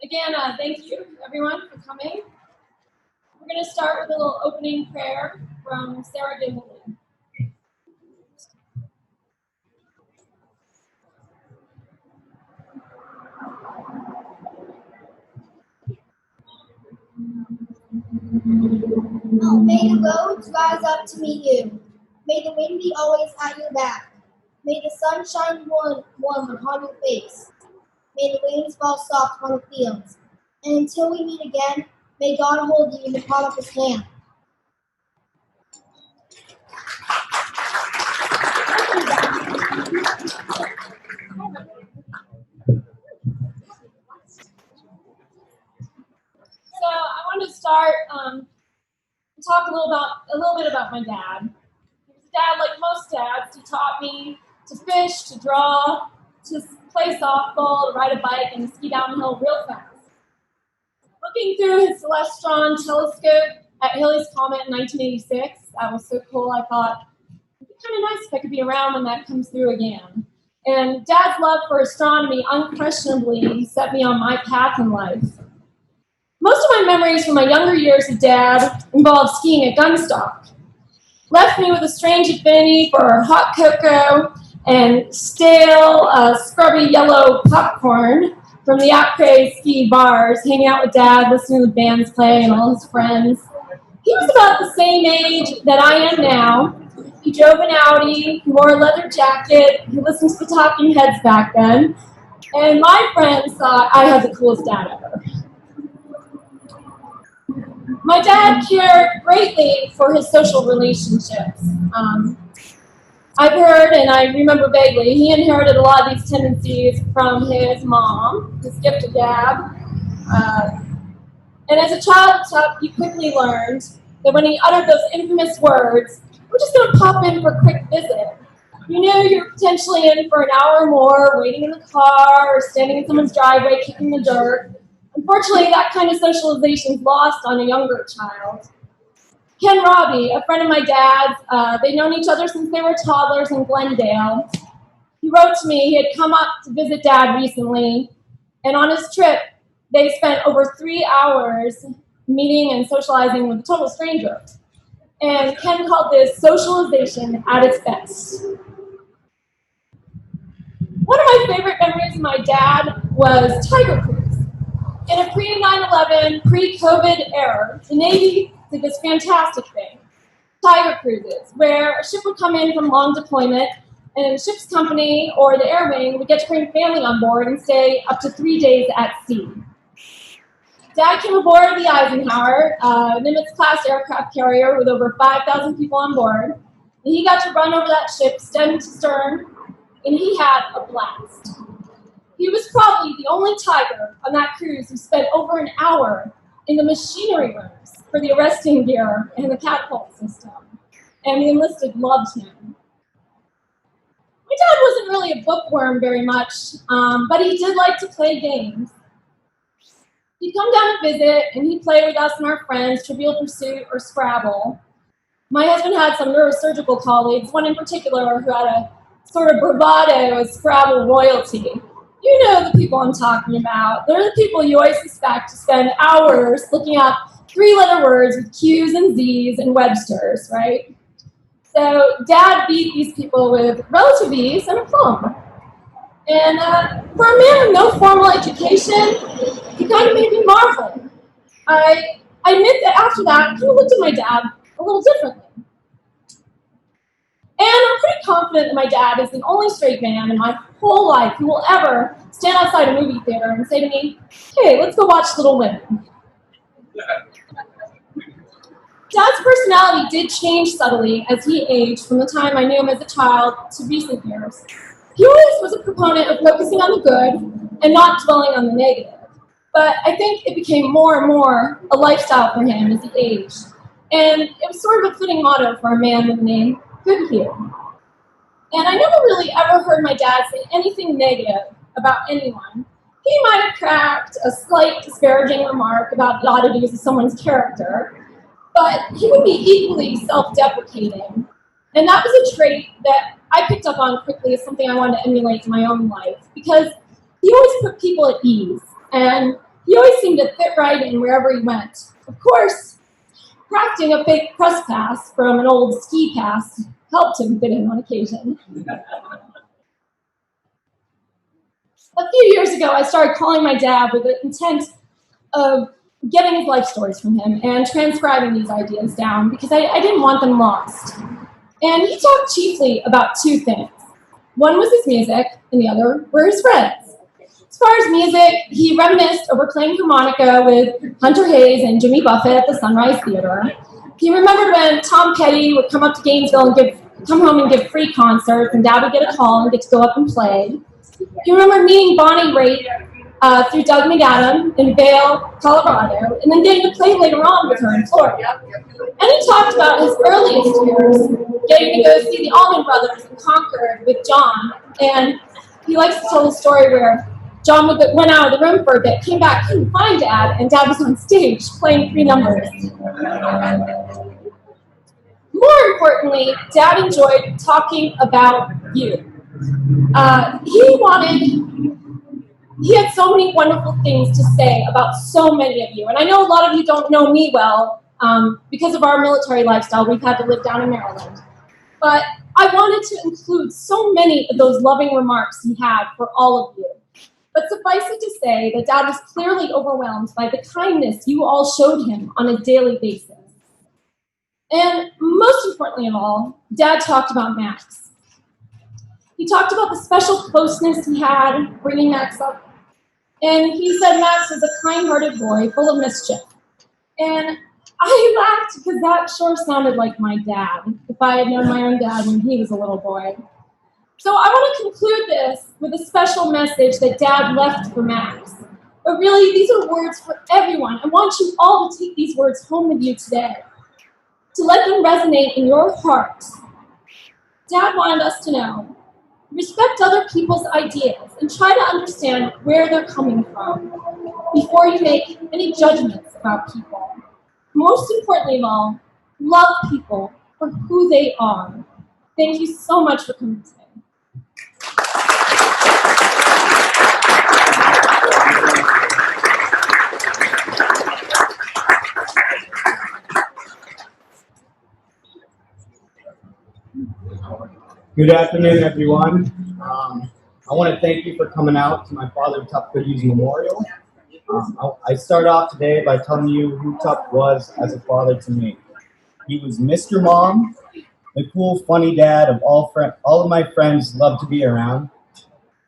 Again, thank you, everyone, for coming. We're going to start with a little opening prayer from Sarah Gimbley. Oh, may the roads rise up to meet you. May the wind be always at your back. May the sun shine warm upon your face. May the rains fall soft on the fields. And until we meet again, may God hold you in the palm of his hand. So I want to start and talk a little bit about my dad. He was a dad like most dads. He taught me to fish, to draw, to play softball, to ride a bike, and ski downhill real fast. Looking through his Celestron telescope at Halley's Comet in 1986, that was so cool. I thought it'd be kind of nice if I could be around when that comes through again. And Dad's love for astronomy unquestionably set me on my path in life. Most of my memories from my younger years with Dad involved skiing at Gunstock. Left me with a strange affinity for hot cocoa and stale, scrubby yellow popcorn from the après ski bars, hanging out with Dad, listening to the bands play and all his friends. He was about the same age that I am now. He drove an Audi, he wore a leather jacket, he listened to the Talking Heads back then, and my friends thought I had the coolest dad ever. My dad cared greatly for his social relationships. I've heard, and I remember vaguely, he inherited a lot of these tendencies from his mom, his gift of gab. And as a child, he quickly learned that when he uttered those infamous words, "We're just going to pop in for a quick visit," you knew you were potentially in for an hour or more, waiting in the car or standing in someone's driveway, kicking the dirt. Unfortunately, that kind of socialization is lost on a younger child. Ken Robbie, a friend of my dad's, they'd known each other since they were toddlers in Glendale. He wrote to me he had come up to visit Dad recently, and on his trip, they spent over 3 hours meeting and socializing with a total stranger. And Ken called this socialization at its best. One of my favorite memories of my dad was Tiger Cruise. In a pre-9/11, pre-COVID era, the Navy did this fantastic thing, Tiger Cruises, where a ship would come in from long deployment, and the ship's company or the air wing would get to bring family on board and stay up to 3 days at sea. Dad came aboard the Eisenhower, Nimitz-class aircraft carrier with over 5,000 people on board, and he got to run over that ship stem to stern, and he had a blast. He was probably the only Tiger on that cruise who spent over an hour in the machinery rooms for the arresting gear and the catapult system, and the enlisted loved him. My dad wasn't really a bookworm very much, but he did like to play games. He'd come down to visit, and he'd play with us and our friends, Trivial Pursuit or Scrabble. My husband had some neurosurgical colleagues, one in particular who had a sort of bravado as Scrabble royalty. You know the people I'm talking about. They're the people you always suspect to spend hours looking up 3-letter words with Q's and Z's and Webster's, right? So Dad beat these people with relative ease and aplomb. And for a man with no formal education, he kind of made me marvel. I admit that after that, I kind of looked at my dad a little differently. And I'm pretty confident that my dad is the only straight man in my whole life who will ever stand outside a movie theater and say to me, "Hey, let's go watch Little Women." Dad's personality did change subtly as he aged from the time I knew him as a child to recent years. He always was a proponent of focusing on the good and not dwelling on the negative. But I think it became more and more a lifestyle for him as he aged. And it was sort of a fitting motto for a man with the name Goodhue. And I never really ever heard my dad say anything negative about anyone. He might have cracked a slight disparaging remark about the oddities of someone's character, but he would be equally self-deprecating. And that was a trait that I picked up on quickly as something I wanted to emulate in my own life, because he always put people at ease. and he always seemed to fit right in wherever he went. Of course, crafting a fake press pass from an old ski pass helped him fit in on occasion. A few years ago, I started calling my dad with the intent of getting his life stories from him and transcribing these ideas down because I didn't want them lost. And he talked chiefly about two things. One was his music, and the other were his friends. As far as music, he reminisced over playing harmonica with Hunter Hayes and Jimmy Buffett at the Sunrise Theater. He remembered when Tom Petty would come up to Gainesville and come home and give free concerts, and Dad would get a call and get to go up and play. He remembered meeting Bonnie Raitt through Doug McAdam in Vail, Colorado, and then getting to play later on with her in Florida. And he talked about his earliest years, getting to go see the Allman Brothers in Concord with John. And he likes to tell the story where John went out of the room for a bit, came back, couldn't find Dad, and Dad was on stage playing 3 numbers. More importantly, Dad enjoyed talking about you. He had so many wonderful things to say about so many of you. And I know a lot of you don't know me well because of our military lifestyle. We've had to live down in Maryland. But I wanted to include so many of those loving remarks he had for all of you. But suffice it to say that Dad was clearly overwhelmed by the kindness you all showed him on a daily basis. And most importantly of all, Dad talked about Max. He talked about the special closeness he had bringing Max up. And he said Max was a kind-hearted boy full of mischief. And I laughed because that sure sounded like my dad, if I had known my own dad when he was a little boy. So I want to conclude this with a special message that Dad left for Max. But really, these are words for everyone. I want you all to take these words home with you today, to let them resonate in your hearts. Dad wanted us to know, respect other people's ideas and try to understand where they're coming from before you make any judgments about people. Most importantly of all, love people for who they are. Thank you so much for coming today. Good afternoon, everyone. I want to thank you for coming out to my father, Tup Goodhue Memorial. I start off today by telling you who Tup was as a father to me. He was Mr. Mom, the cool, funny dad of all of my friends loved to be around.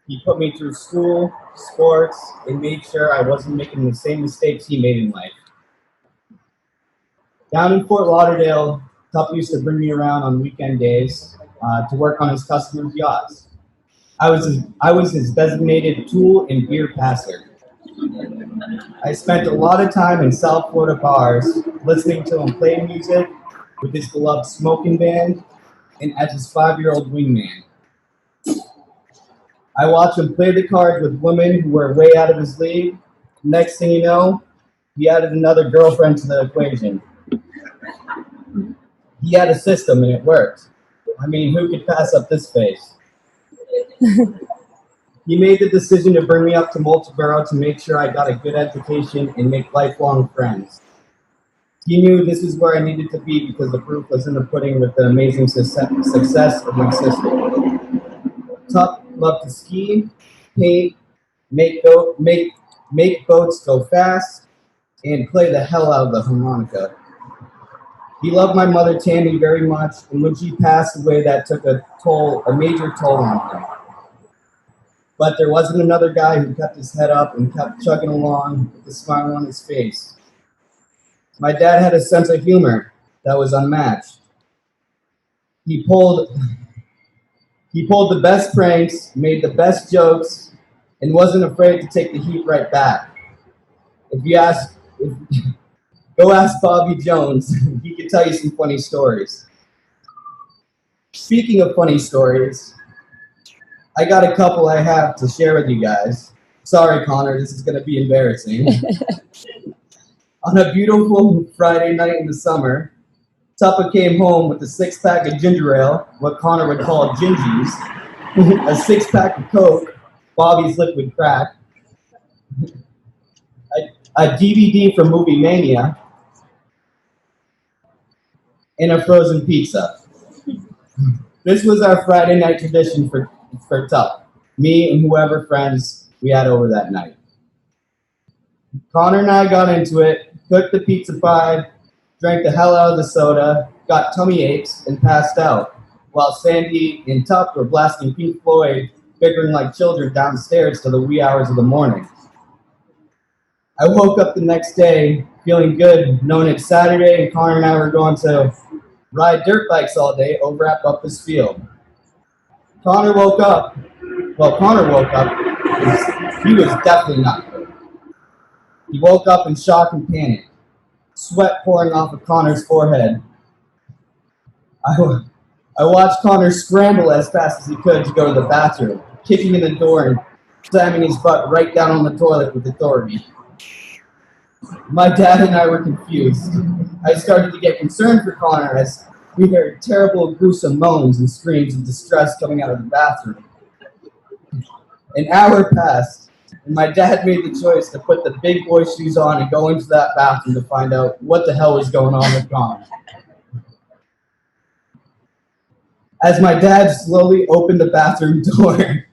He put me through school, sports, and made sure I wasn't making the same mistakes he made in life. Down in Fort Lauderdale, Tup used to bring me around on weekend days to work on his customers' yachts. I was his designated tool and beer passer. I spent a lot of time in South Florida bars listening to him play music with his beloved smoking band and as his 5-year-old wingman. I watched him play the cards with women who were way out of his league. Next thing you know, he added another girlfriend to the equation. He had a system and it worked. I mean, who could pass up this face? He made the decision to bring me up to Multiboro to make sure I got a good education and make lifelong friends. He knew this is where I needed to be because the proof was in the pudding with the amazing success of my sister. Tup loved to ski, paint, make boats go fast, and play the hell out of the harmonica. He loved my mother, Tammy, very much, and when she passed away, that took a major toll on him. But there wasn't another guy who kept his head up and kept chugging along with a smile on his face. My dad had a sense of humor that was unmatched. He pulled the best pranks, made the best jokes, and wasn't afraid to take the heat right back. Go ask Bobby Jones. He can tell you some funny stories. Speaking of funny stories, I got a couple I have to share with you guys. Sorry, Connor, this is going to be embarrassing. On a beautiful Friday night in the summer, Tuppa came home with a 6-pack of ginger ale, what Connor would call gingies, a 6-pack of Coke, Bobby's liquid crack, a DVD from Movie Mania, and a frozen pizza. This was our Friday night tradition for Tup, me and whoever friends we had over that night. Connor and I got into it, cooked the pizza pie, drank the hell out of the soda, got tummy aches, and passed out, while Sandy and Tup were blasting Pink Floyd, bickering like children downstairs till the wee hours of the morning. I woke up the next day feeling good, knowing it's Saturday and Connor and I were going to ride dirt bikes all day over at Bumpus Field. Connor woke up. He was definitely not good. He woke up in shock and panic, sweat pouring off of Connor's forehead. I watched Connor scramble as fast as he could to go to the bathroom, kicking in the door and slamming his butt right down on the toilet with authority. My dad and I were confused. I started to get concerned for Connor as we heard terrible, gruesome moans and screams of distress coming out of the bathroom. An hour passed, and my dad made the choice to put the big boy shoes on and go into that bathroom to find out what the hell was going on with Connor. As my dad slowly opened the bathroom door,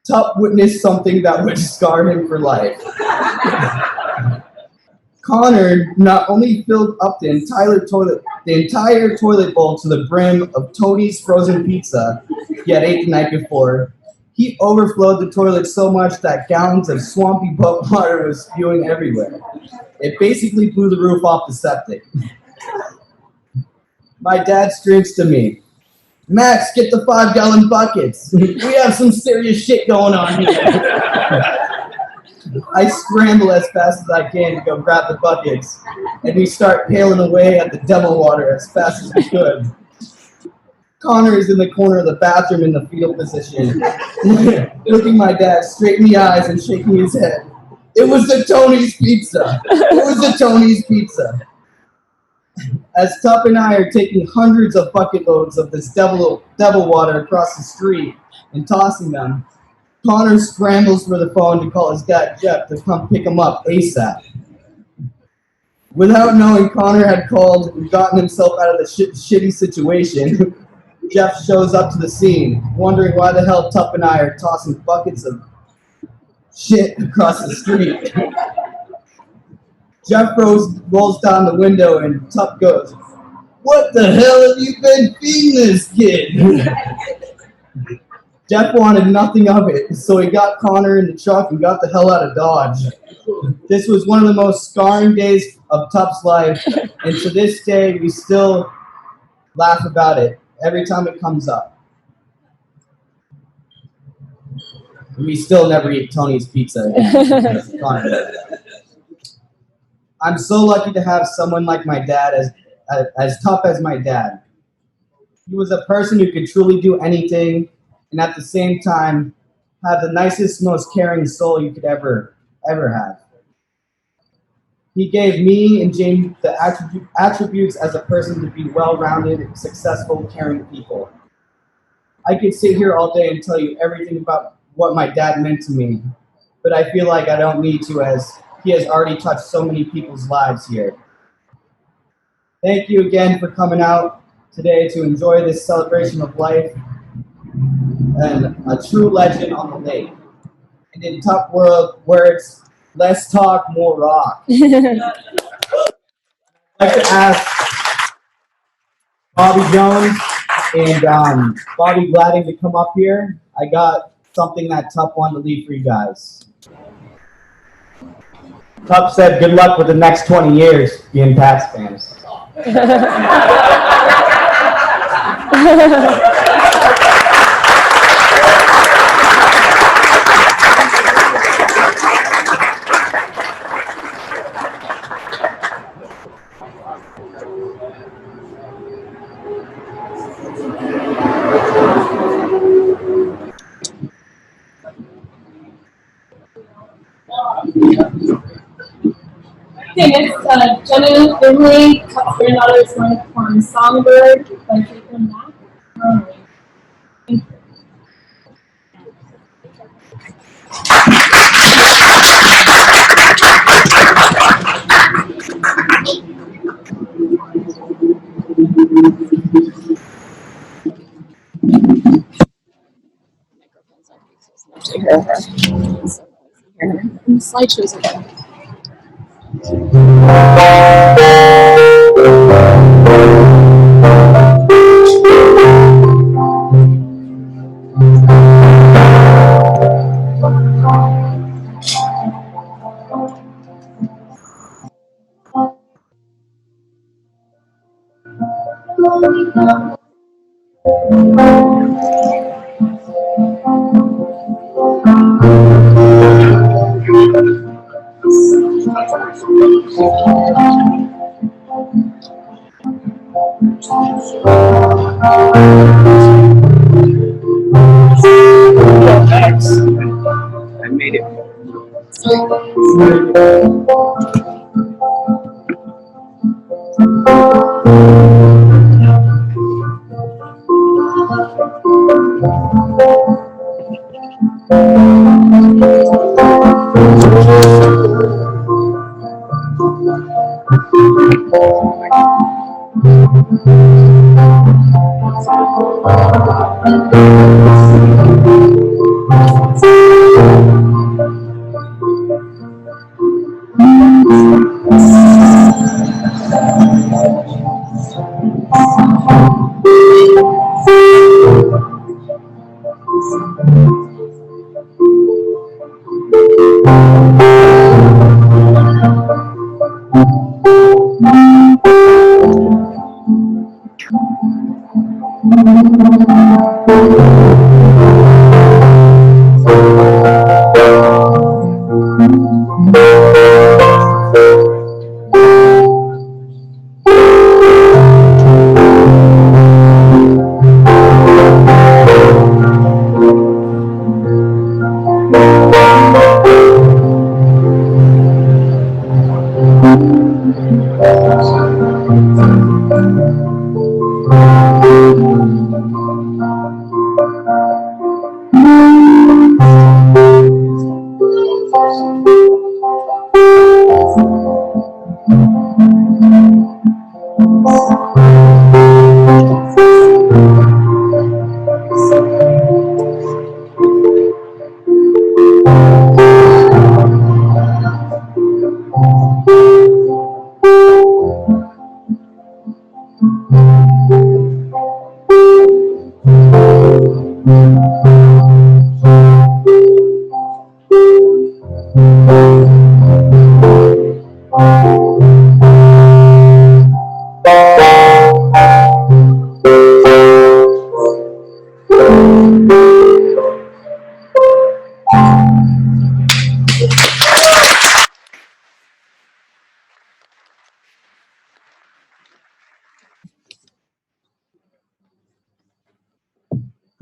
Tup witnessed something that would scar him for life. Connor not only filled up the entire toilet bowl to the brim of Tony's frozen pizza he had ate the night before, he overflowed the toilet so much that gallons of swampy butt water was spewing everywhere. It basically blew the roof off the septic. My dad screams to me, "Max, get the 5-gallon buckets. We have some serious shit going on here." I scramble as fast as I can to go grab the buckets, and we start paling away at the devil water as fast as we could. Connor is in the corner of the bathroom in the fetal position, looking my dad straight in the eyes and shaking his head. It was the Tony's pizza. It was the Tony's pizza. As Tup and I are taking hundreds of bucket loads of this devil water across the street and tossing them, Connor scrambles for the phone to call his dad Jeff to come pick him up ASAP. Without knowing Connor had called and gotten himself out of the shitty situation, Jeff shows up to the scene, wondering why the hell Tup and I are tossing buckets of shit across the street. Jeff rolls down the window and Tup goes, "What the hell have you been feeding this kid?" Jeff wanted nothing of it, so he got Connor in the truck and got the hell out of Dodge. This was one of the most scarring days of Tup's life, and to this day, we still laugh about it every time it comes up. And we still never eat Tony's pizza again. I'm so lucky to have someone like my dad, as tough as my dad. He was a person who could truly do anything, and at the same time, have the nicest, most caring soul you could ever have. He gave me and James the attributes as a person to be well-rounded, successful, caring people. I could sit here all day and tell you everything about what my dad meant to me, but I feel like I don't need to, as he has already touched so many people's lives here. Thank you again for coming out today to enjoy this celebration of life and a true legend on the lake. And in Tup world, where it's less talk, more rock. I'd like to ask Bobby Jones and Bobby Gladding to come up here. I got something that Tup wanted to leave for you guys. Tup said, "Good luck with the next 20 years being Pats fans." Okay, next, Jenna Finley, Tup's granddaughter's going to perform Songbird by Caitlin Mack. Thank you. Actually, her. So here, and the slideshows are there. I made it.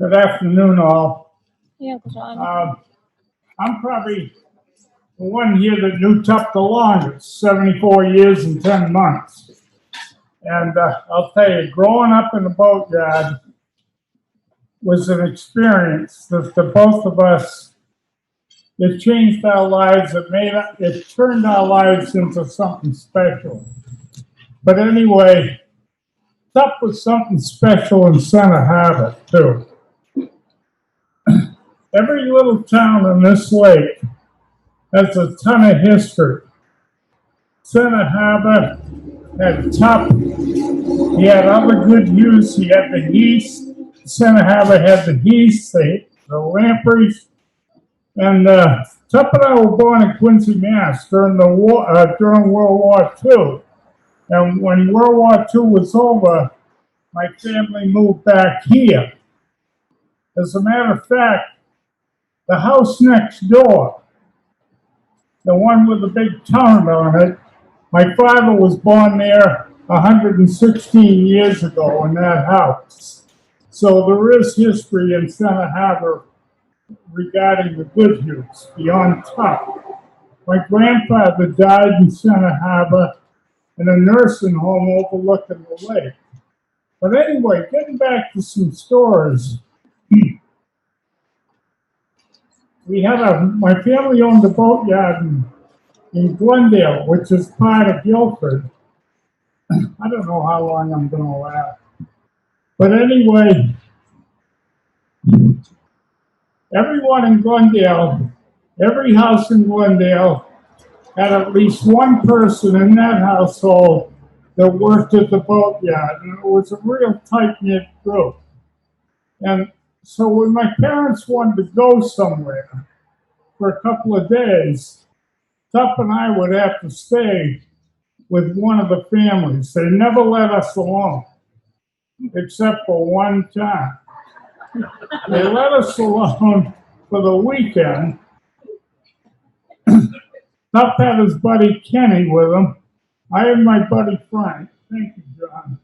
Good afternoon, all. Yeah, John. I'm probably the one here that knew Tup the longest, 74 years and 10 months. And I'll tell you, growing up in the boatyard was an experience that the both of us, it changed our lives, it turned our lives into something special. But anyway, Tup was something special in Center Harbor, too. Every little town on this lake has a ton of history. Center Harbor had Tup. He had other Goodhues. He had the East. Center Harbor had the East, the Lampreys. And Tup and I were born in Quincy, Mass. During the war, during World War II. And when World War II was over, my family moved back here. As a matter of fact, the house next door, the one with the big town on it, my father was born there 116 years ago in that house. So there is history in Center Harbor regarding the Goodhues beyond Tup. My grandfather died in Center Harbor in a nursing home overlooking the lake. But anyway, getting back to some stories. My family owned a boatyard in Glendale, which is part of Guilford. I don't know how long I'm going to last. But anyway, Everyone in Glendale, every house in Glendale had at least one person in that household that worked at the boatyard, and it was a real tight-knit group. And so when my parents wanted to go somewhere for a couple of days, Tup and I would have to stay with one of the families. They never let us alone, except for one time. They let us alone for the weekend. Tup had his buddy Kenny with him. I had my buddy Frank. Thank you, John.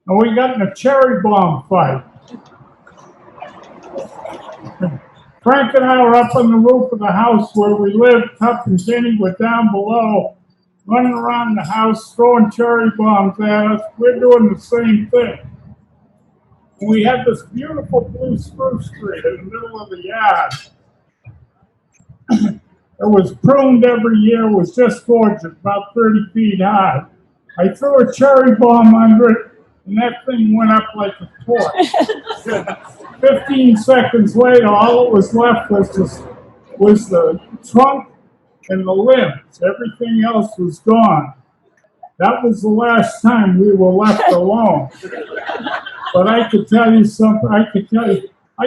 And we got in a cherry bomb fight. Frank and I were up on the roof of the house where we lived. Tup and Kenny were down below, running around the house, throwing cherry bombs at us. We're doing the same thing. And we had this beautiful blue spruce tree in the middle of the yard. It was pruned every year. It was just gorgeous, about 30 feet high. I threw a cherry bomb under it, and that thing went up like a torch. 15 seconds later, all that was left was the trunk and the limbs. Everything else was gone. That was the last time we were left alone. But I could tell you something. I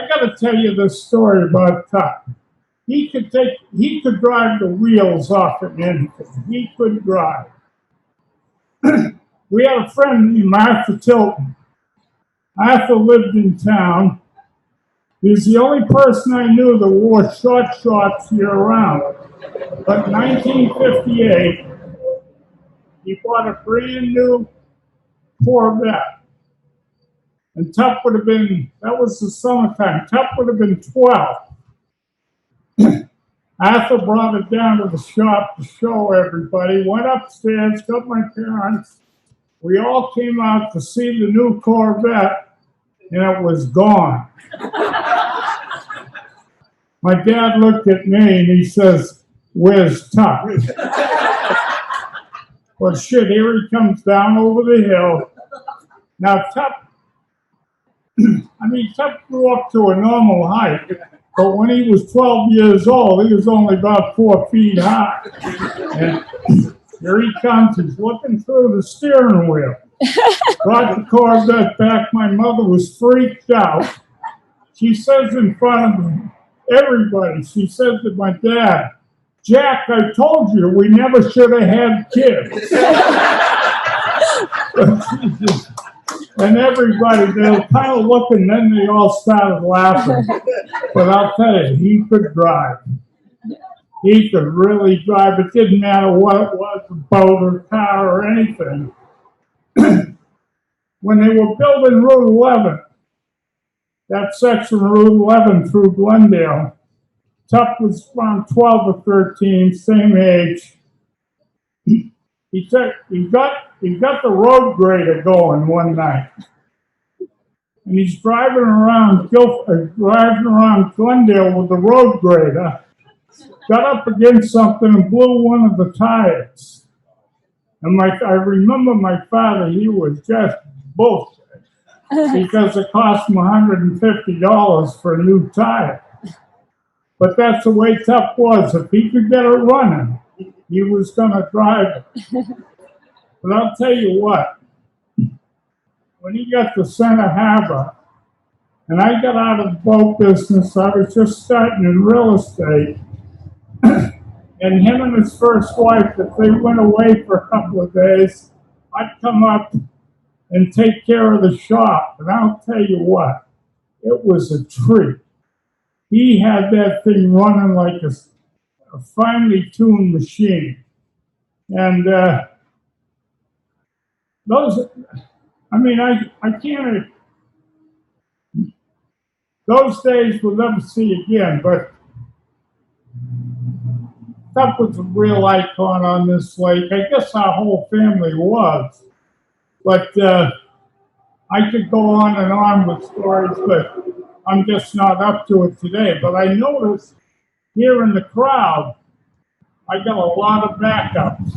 got to tell you this story about Tup. He could drive the wheels off an engine. He could drive. We had a friend named Arthur Tilton. Arthur lived in town. He was the only person I knew that wore short shorts year-round. But in 1958, he bought a brand new Corvette. And Tup would have been, that was the summertime, Tup would have been 12. Arthur brought it down to the shop to show everybody, went upstairs, got my parents. We all came out to see the new Corvette, and it was gone. My dad looked at me and he says, "Where's Tup?" Well, shit, here he comes down over the hill. Now, Tup grew up to a normal height, but when he was 12 years old, he was only about 4 feet high. And here he comes, he's looking through the steering wheel. Brought the Corvette back. My mother was freaked out. She says in front of everybody, she said to my dad, "Jack, I told you we never should have had kids." And everybody, they were kind of looking, then they all started laughing. But I'll tell you, he could drive. He could really drive. It didn't matter what it was, a boat or car or anything. When they were building Route 11, that section of Route 11 through Glendale, Tup was around 12 or 13, same age. He got the road grader going one night, and he's driving around Glendale with the road grader. Got up against something and blew one of the tires. And I remember my father; he was just bullshit because it cost him $150 for a new tire. But that's the way Tup was. If he could get it running, he was going to drive it. But I'll tell you what, when he got to Center Harbor, and I got out of the boat business, I was just starting in real estate, and him and his first wife, if they went away for a couple of days, I'd come up and take care of the shop. And I'll tell you what, it was a treat. He had that thing running like a finely tuned machine. And I can't, those days we'll never see again, but Tup was a real icon on this lake. I guess our whole family was. But I could go on and on with stories, but I'm just not up to it today. But I noticed here in the crowd, I got a lot of backups.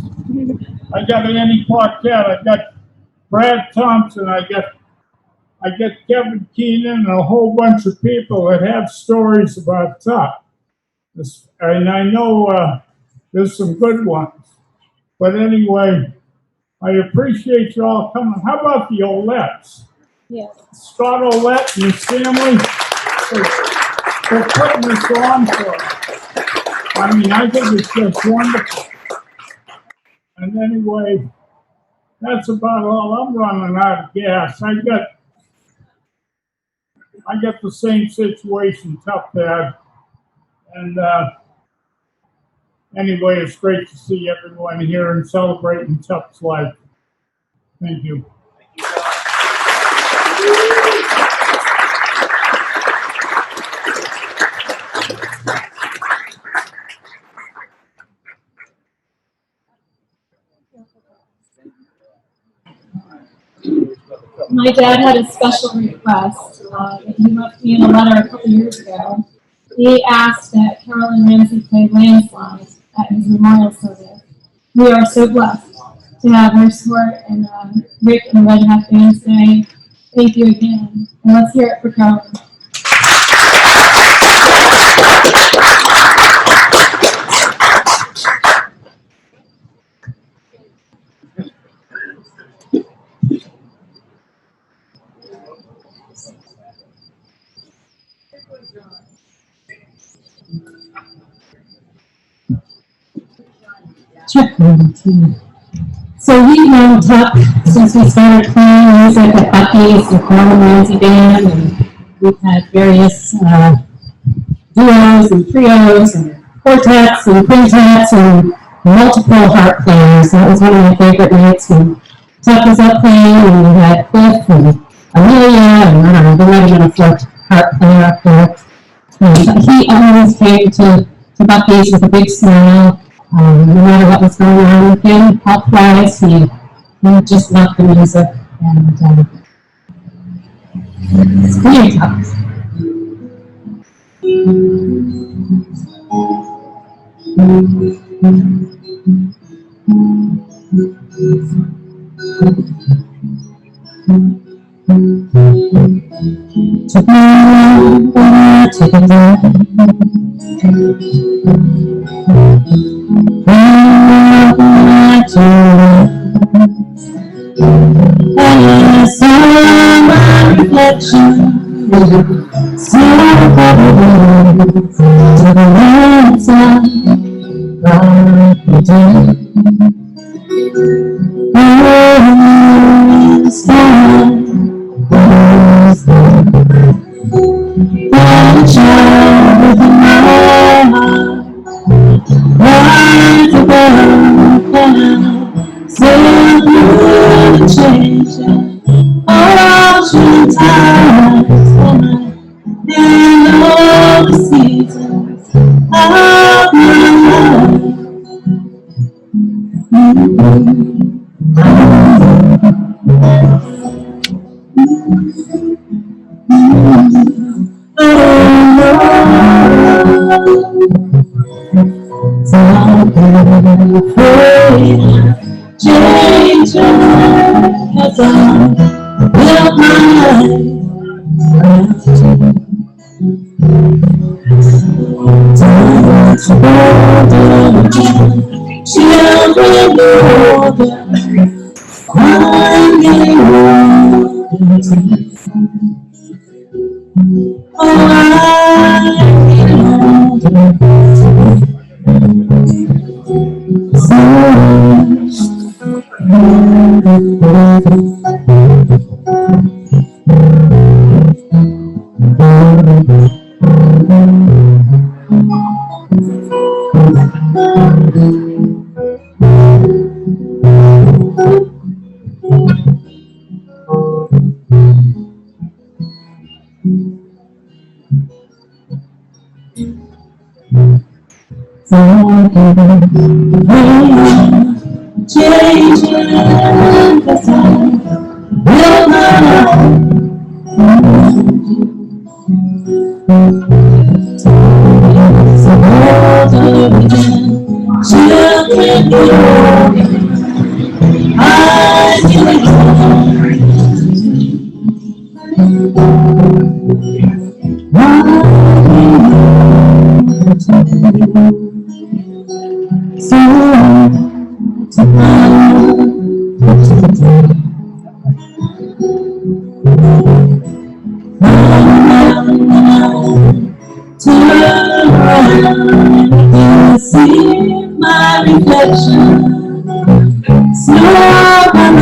I got Annie Paquette, I got Brad Thompson, I I get Kevin Keenan and a whole bunch of people that have stories about Tup. And I know there's some good ones. But anyway, I appreciate you all coming. How about the Olettes? Yes. Scott Olette and his family for putting this on for us. I mean, I think it's just wonderful. And anyway, that's about all. I'm running out of gas. I got the same situation Tup had. And anyway, it's great to see everyone here and celebrating Tup's life. Thank you. My dad had a special request that he left me in a letter a couple years ago. He asked that Carolyn Ramsey play Landslide at his memorial service. We are so blessed to have her support and Rick and the Red Hat Band today. Thank you again. And let's hear it for Carolyn. Check 1, 2. So we've known Tup since we started playing music at Bucky's and Carolyn Ramsey Band, and we've had various duos and trios and quartets and quintets and multiple harp players. That was one of my favorite nights when Tup was up playing, and we had Cliff and Amelia, and I don't know, there might have been a fourth harp player up there. And he always came to Bucky's with a big smile. No matter what was going on with him, health-wise, he just loved the music, and it's pretty tough. I saw my reflection, so covered to the outside, like the day. Oh, the sky was there. The child within my heart, right above the clouds, so good and changing. Ocean tides and all the seasons of my life. So I've been afraid of changing, 'cause I built my life around you. Times older again, children older, I'm getting older too. Oh, I'm getting older too. Changing the time, will my life so older again, children older, I'm getting older. Turn around and see my reflection. Snow on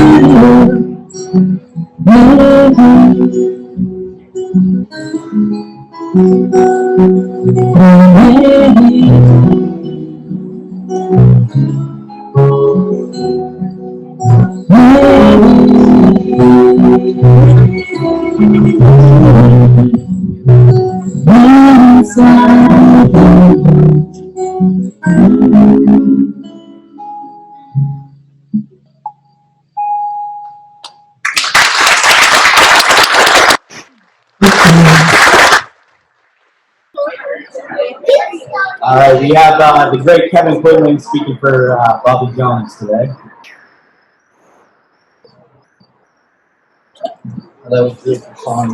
All right, we have the great Kevin Quinlan speaking for Bobby Jones today. That was a beautiful song.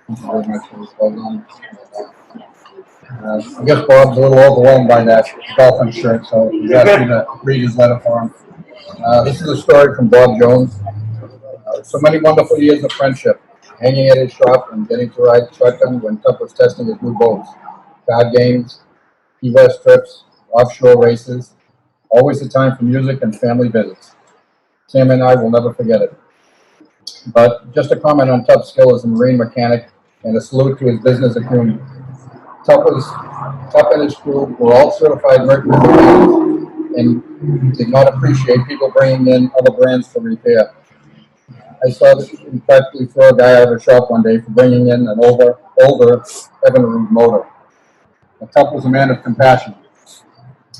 Thank you very much. It was well done. I guess Bob's a little overwhelmed by that dolphin shirt, so he's asked me to read his letter for him. This is a story from Bob Jones. So many wonderful years of friendship, hanging at his shop and getting to ride shotgun when Tup was testing his new boats, card games, Key West trips, offshore races, always a time for music and family visits. Sam and I will never forget it. But just a comment on Tup's skill as a marine mechanic and a salute to his business acumen. Tup and his crew were all certified merchant mechanics and did not appreciate people bringing in other brands for repair. I saw this practically throw a guy out of a shop one day for bringing in an older Evinrude motor. Tup was a man of compassion.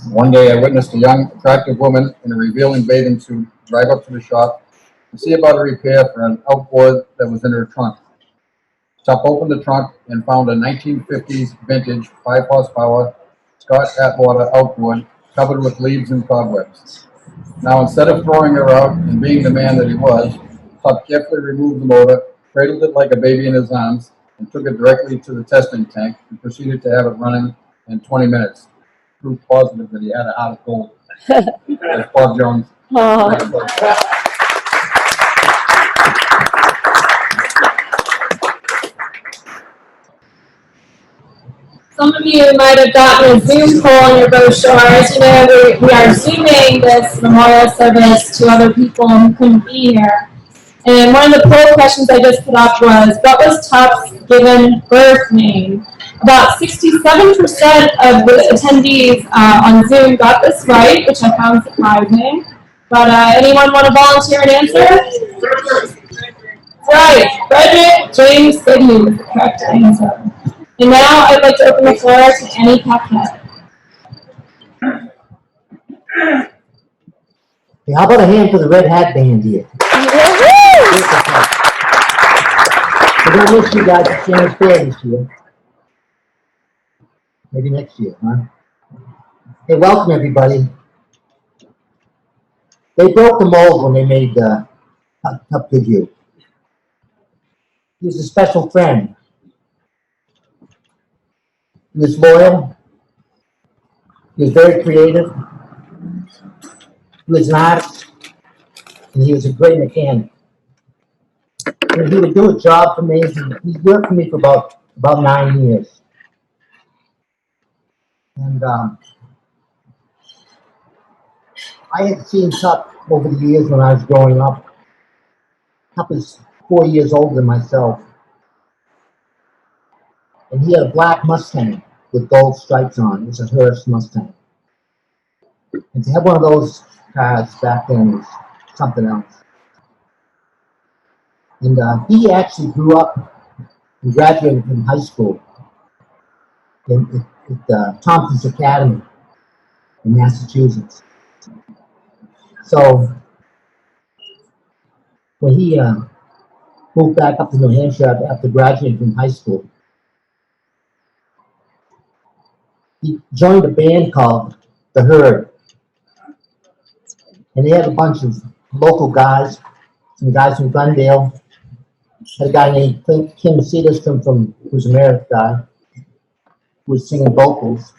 One day I witnessed a young, attractive woman in a revealing bathing suit drive up to the shop to see about a repair for an outboard that was in her trunk. Tup opened the trunk and found a 1950s vintage 5 horsepower Scott Atwater outboard covered with leaves and cobwebs. Now, instead of throwing her out and being the man that he was, Tup carefully removed the motor, cradled it like a baby in his arms, and took it directly to the testing tank and proceeded to have it running in 20 minutes. Proof positive that he had a heart of gold. That's Bob Jones. Some of you might have gotten a Zoom poll on your brochures. You know, we are Zooming this memorial service to other people who couldn't be here. And one of the poll questions I just put up was, what was Tup's given birth name? About 67% of the attendees on Zoom got this right, which I found surprising. But anyone want to volunteer an answer? Right, Frederick James Goodhue is the correct answer. And now I'd like to open the floor to any questions. Hey, how about a hand for the Red Hat Band here? We're going to miss you guys at Santa's Fair this year. Maybe next year, huh? Hey, welcome everybody. They broke the mold when they made Tup Goodhue. He was a special friend. He was loyal. He was very creative. He was an artist. And he was a great mechanic. And he would do a job for me. He worked for me for about 9 years. And I had seen Tup over the years when I was growing up. Tup is 4 years older than myself. And he had a black Mustang with gold stripes on. It was a Hearst Mustang. And to have one of those cars back then was something else. And he actually grew up and graduated from high school at Tompkins Academy in Massachusetts. So when he moved back up to New Hampshire after graduating from high school, he joined a band called The Herd. And they had a bunch of local guys, some guys from Glendale. Had a guy named Kim Cederstrom who's an American guy, who was singing vocals.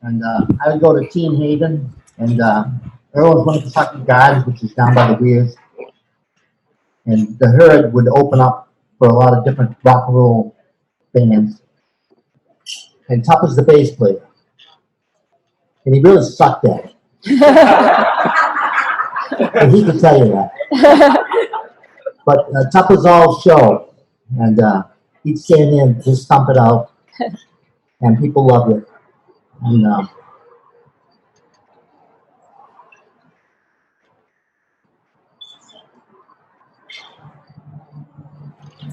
And I would go to Teen Haven, and Earl's went to Kentucky Gardens, which is down by the weirs. And the herd would open up for a lot of different rock and roll bands. And Tup was the bass player. And he really sucked at it. And he could tell you that. But Tup was all show. And he'd stand in and just stomp it out. And people loved it. And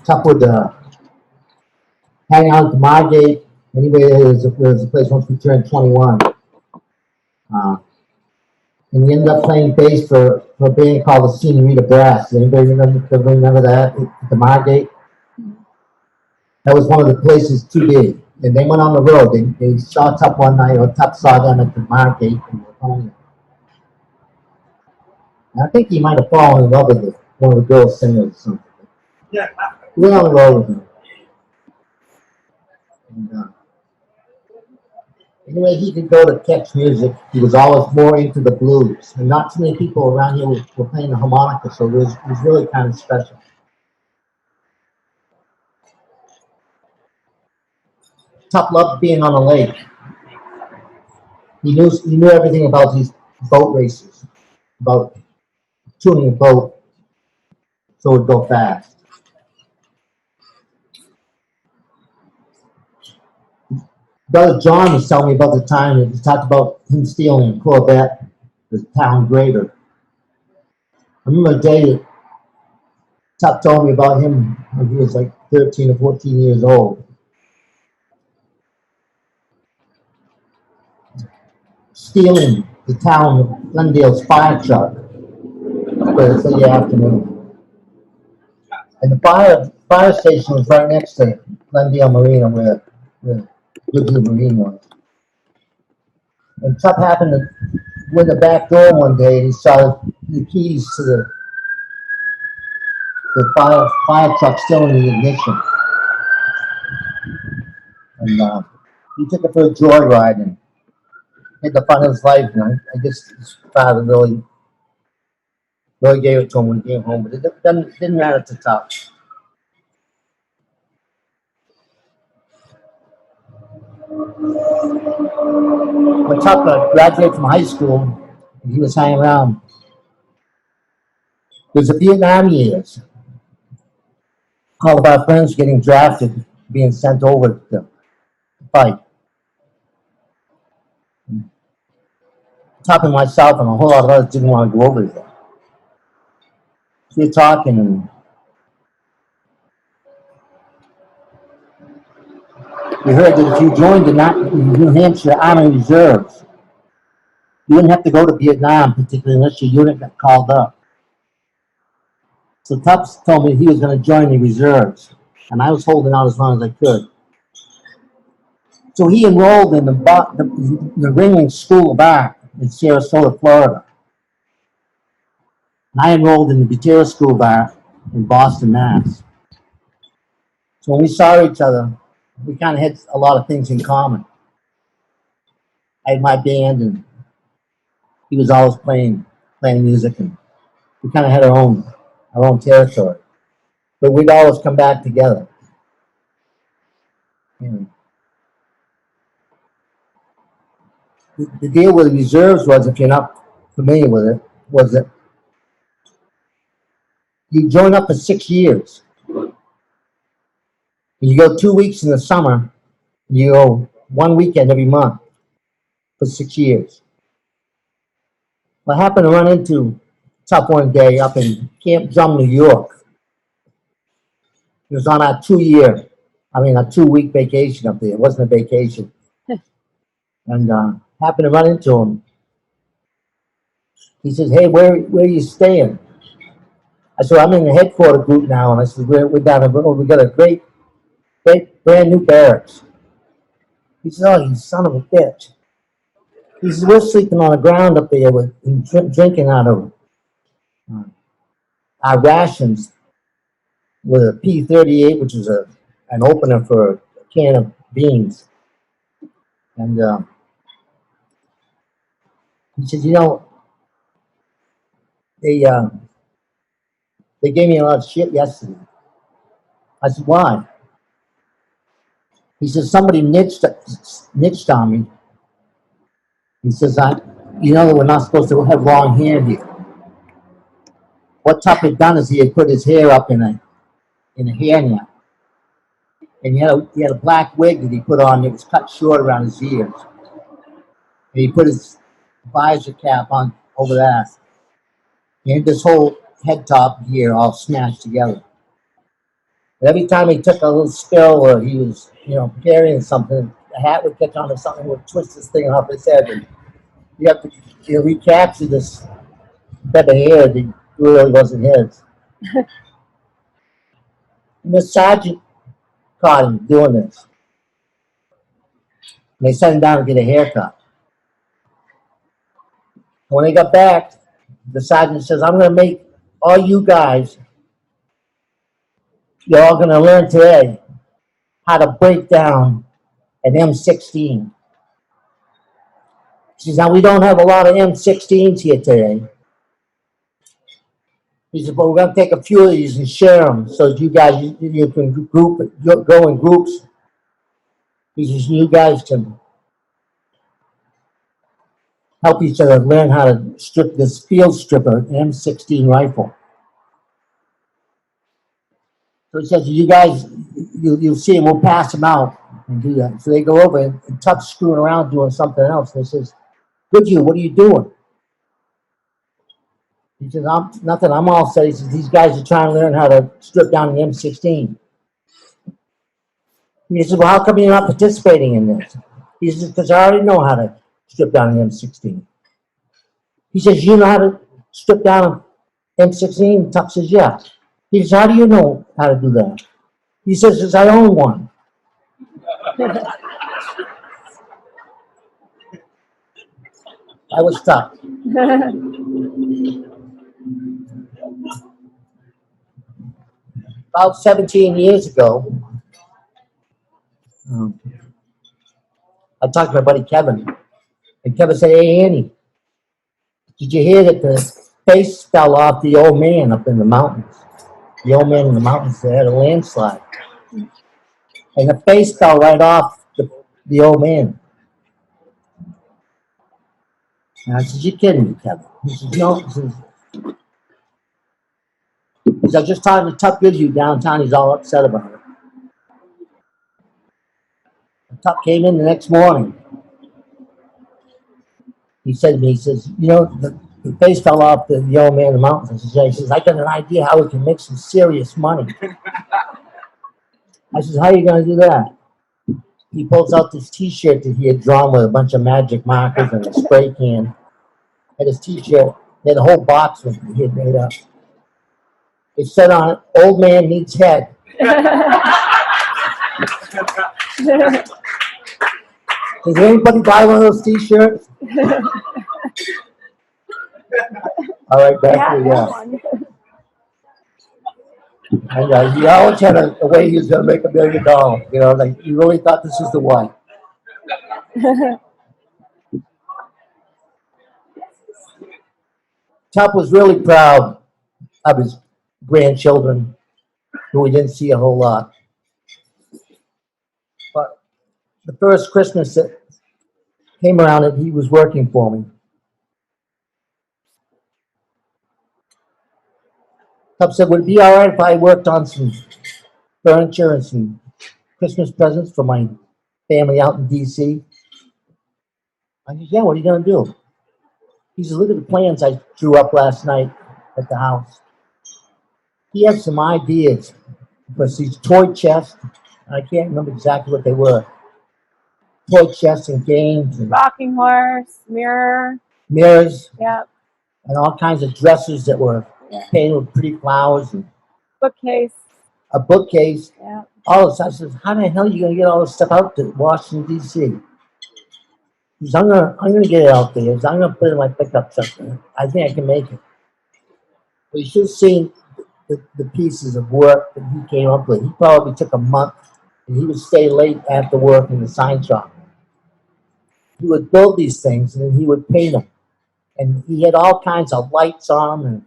Tup would hang out at the Margate. Anyway, there was a place once we turned 21. And he ended up playing bass for a band called the Senorita Brass. Anybody remember that at the Margate? That was one of the places too big. And they went on the road. They saw Tup one night, or Tup saw them at the Margate. And I think he might have fallen in love with one of the girl singers or something. Yeah. He went on the road with him. And, anyway, he could go to catch music. He was always more into the blues. And not too many people around here were playing the harmonica, so it was really kind of special. Tup loved being on the lake. He knew everything about these boat races, about tuning a boat so it would go fast. Brother John was telling me about the time that he talked about him stealing a Corvette, the town grader. I remember a day that Tup told me about him when he was like 13 or 14 years old. Stealing the town of Glendale's fire truck for the Sunday afternoon. And the fire station was right next to Glendale Marina where Goodhue Marine was. And Tup happened to go in the back door one day and he saw the keys to the fire truck still in the ignition. And he took it for a joyride and had the fun of his life. You know, I guess his father really gave it to him when he came home, but it didn't matter to Tup. When Tup graduated from high school, he was hanging around. It was the Vietnam years. All of our friends getting drafted, being sent over to fight. Tup and myself and a whole lot of others didn't want to go over there. So we were talking, and we heard that if you joined the New Hampshire Army Reserves, you wouldn't have to go to Vietnam, particularly unless your unit got called up. So Tup told me he was going to join the reserves, and I was holding out as long as I could. So he enrolled in the Ringling School of Art in Sarasota, Florida. And I enrolled in the Butera School of Art in Boston, Mass. So when we saw each other, we kind of had a lot of things in common. I had my band, and he was always playing music, and we kind of had our own territory. But we'd always come back together. And the deal with the reserves was, if you're not familiar with it, was that you join up for 6 years. You go 2 weeks in the summer, you go 1 weekend every month for 6 years. I happened to run into Tup one day up in Camp Drum, New York. It was on our 2-week vacation up there. It wasn't a vacation. And happened to run into him. He says, "Hey, where are you staying?" I said, "I'm in the headquarter group now." And I said, we're down the road. We got a great brand new barracks. He said, "Oh, you son of a bitch." He says, "We're sleeping on the ground up there drinking out of our rations with a P-38, which is an opener for a can of beans." And He said, they they gave me a lot of shit yesterday. I said, why? He says, somebody snitched on me. He says, that we're not supposed to have long hair here. What Tup had done is he had put his hair up in a hairnet. And he had a black wig that he put on that was cut short around his ears. And he put his visor cap on over that. He had this whole head top gear all smashed together. But every time he took a little spill or he was, carrying something, the hat would catch on to something, would twist this thing off his head. And you have to recapture this head of hair that really wasn't his. And the sergeant caught him doing this. And they sent him down to get a haircut. When they got back, the sergeant says, I'm going to make all you guys, you're all going to learn today how to break down an M16. He says, now we don't have a lot of M16s here today. He said, but we're going to take a few of these and share them so that you guys, you can go in groups. He says, you guys can help each other learn how to strip this field stripper, an M16 rifle. So he says, you guys, you'll see him, we'll pass them out and do that. So they go over and Tup's screwing around doing something else. And he says, Goodhue, what are you doing? He says, nothing, I'm all set. He says, these guys are trying to learn how to strip down an M16. He says, well, how come you're not participating in this? He says, because I already know how to strip down an M16. He says, you know how to strip down an M16? Tup says, yeah. He says, how do you know how to do that? He says, because I own one. I was Tup. About 17 years ago, I talked to my buddy Kevin, and Kevin said, hey, Annie, did you hear that the face fell off the old man up in the mountains? The old man in the mountains, they had a landslide. And the face fell right off the old man. And I said, you kidding me, Kevin? He says, no. He says, I was just talking to Tup Goodhue downtown. He's all upset about it. And Tup came in the next morning. He said to me, he says, the face fell off the old man in the mountains. I said, yeah. He says, I got an idea how we can make some serious money. I says, how are you going to do that? He pulls out this T-shirt that he had drawn with a bunch of magic markers and a spray can. And his T-shirt, he had a whole box with he had made up. It said on it, old man needs head. Does anybody buy one of those T-shirts? All right, back to you. And he always had a way he was going to make $1 million. Like he really thought this was the one. Tup was really proud of his grandchildren, who we didn't see a whole lot. But the first Christmas that came around and he was working for me, Tup said, would it be all right if I worked on some furniture and some Christmas presents for my family out in D.C.? I said, yeah, what are you going to do? He said, look at the plans I drew up last night at the house. He had some ideas for these toy chests. I can't remember exactly what they were. Toy chests and games. And rocking horse, mirror. Mirrors. Yep. And all kinds of dressers that were painted with pretty flowers. And bookcase. A bookcase. Yeah. All this. I said, how the hell are you going to get all this stuff out to Washington, D.C.? He said, I'm gonna get it out there. He said, I'm going to put it in my pickup truck. I think I can make it. But you should have seen the pieces of work that he came up with. He probably took a month, and he would stay late after work in the sign shop. He would build these things, and then he would paint them. And he had all kinds of lights on. And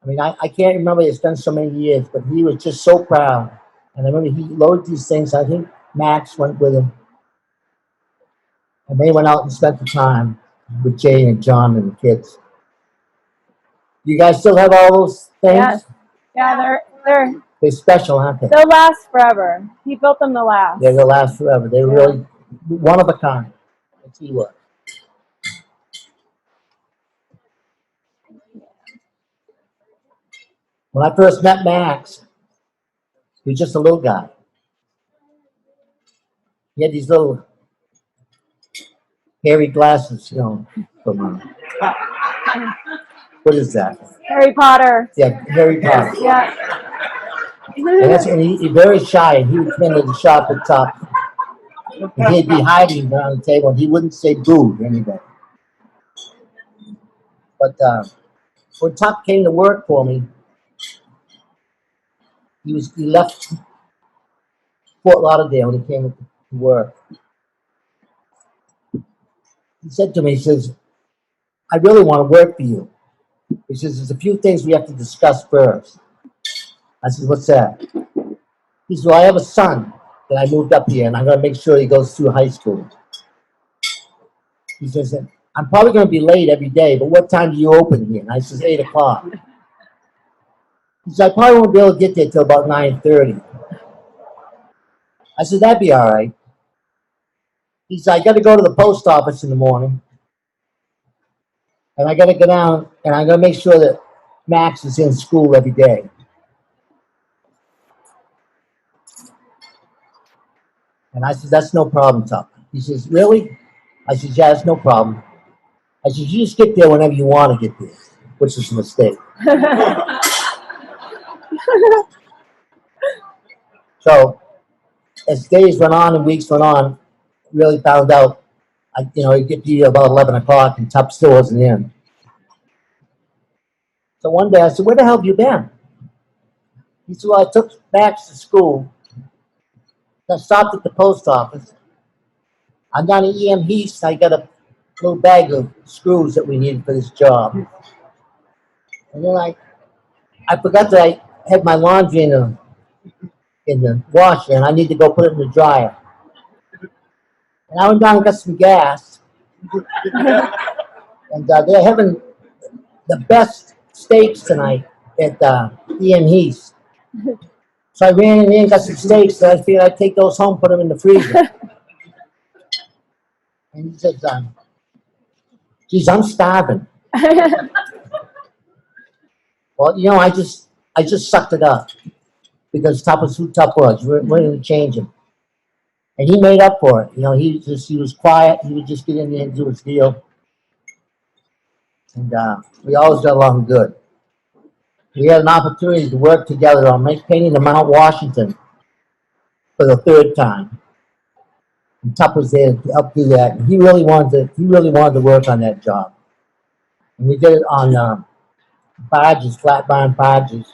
I mean, I can't remember, it's been so many years, but he was just so proud. And I remember he loaded these things. I think Max went with him. And they went out and spent the time with Jane and John and the kids. You guys still have all those things? Yes. Yeah, They're special, aren't they? they'll last forever. He built them to last. Yeah, they'll last forever. They're really one of a kind. That's he was. When I first met Max, he was just a little guy. He had these little hairy glasses, you know. From, what is that? Harry Potter. Yeah, Harry Potter. Yeah. And he's very shy, and he would come into the shop at Tup. And he'd be hiding around the table, and he wouldn't say boo to anybody. But when Tup came to work for me, he left Fort Lauderdale when he came to work. He said to me, he says, I really want to work for you. He says, there's a few things we have to discuss first. I said, what's that? He said, well, I have a son that I moved up here, and I'm going to make sure he goes through high school. He says, I'm probably going to be late every day, but what time do you open here? And I said, 8 o'clock. He said, I probably won't be able to get there till about 9:30. I said, that'd be all right. He said, I got to go to the post office in the morning, and I got to go down, and I got to make sure that Max is in school every day. And I said, that's no problem, Tup. He says, really? I said, yeah, that's no problem. I said, you just get there whenever you want to get there, which is a mistake. So as days went on and weeks went on, really found out, it'd get to be about 11 o'clock and Tup still wasn't in. So one day I said, where the hell have you been? He said, well, I took Max to school. I stopped at the post office. I'm down at EM Heath. I got a little bag of screws that we needed for this job. And then I forgot that I had my laundry in the washer, and I need to go put it in the dryer. And I went down and got some gas. And they're having the best steaks tonight at EM Heath. So I ran in there and got some steaks, and I figured I'd take those home, put them in the freezer. And he says, geez, I'm starving. Well, I just sucked it up because Tup was who Tup was. We're going to change him. And he made up for it. He was quiet. He would just get in there and do his deal. And we always got along good. We had an opportunity to work together on painting the Mount Washington for the 3rd time. And Tup was there to help do that. And he really wanted to work on that job. And we did it on barges, flat bottom barges,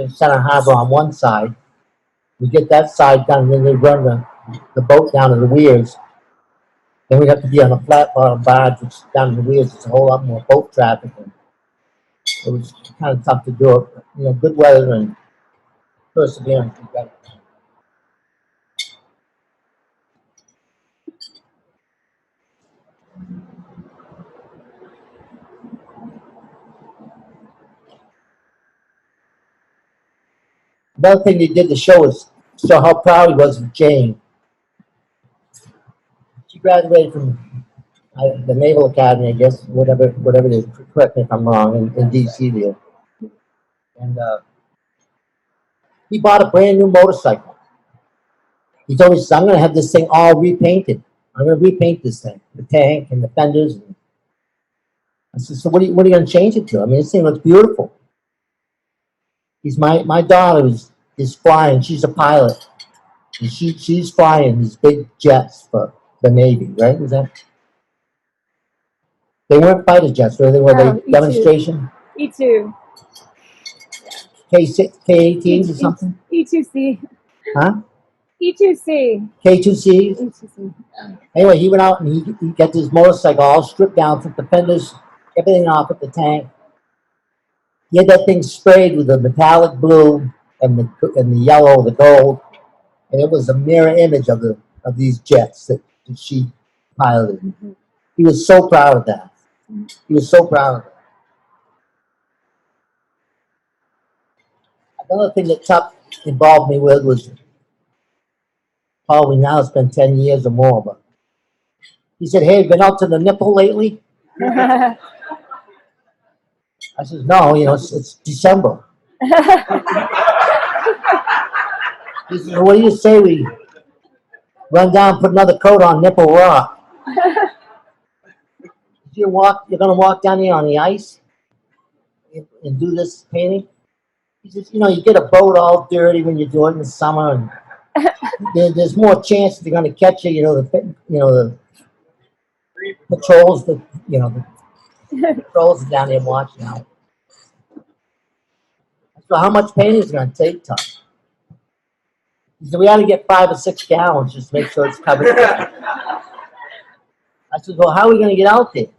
Center Harbor on one side. We get that side done, and then they run the boat down to the weirs. Then we have to be on a flat bottom barge, which is down to the weirs. It's a whole lot more boat traffic. And it was kind of tough to do it. But, good weather and perseverance. We got it. Another thing they did to show how proud he was of Jane. She graduated from the Naval Academy, I guess, whatever it is. Correct me if I'm wrong, in D.C. there. And he bought a brand new motorcycle. He told me, I'm going to have this thing all repainted. I'm going to repaint this thing, the tank and the fenders. I said, so what are you going to change it to? I mean, this thing looks beautiful. My daughter is flying. She's a pilot, and she's flying these big jets for the Navy, right? Is that? They weren't fighter jets, were they? Were they E2. demonstration? E2. K-18s or something? E2C. Huh? E2C. K2C. E2C. Anyway, he went out and he got this motorcycle all stripped down, took the fenders, everything off at the tank. He had that thing sprayed with the metallic blue and the yellow, the gold, and it was a mirror image of these jets that she piloted. He was so proud of that. He was so proud of it. Another thing that Tup involved me with was probably now it's been 10 years or more, but he said, "Hey, been out to the nipple lately?" I said, "No, it's December." He said, "What do you say we run down, put another coat on Nipple Rock? You're gonna walk down here on the ice and do this painting?" He says, "You get a boat all dirty when you do it in the summer, and there's more chance they're gonna catch you. The patrols, the patrols are down there watching now." So how much painting is it gonna take, Tup? He said, "We ought to get 5 or 6 gallons just to make sure it's covered." I said, "Well, how are we gonna get out there?"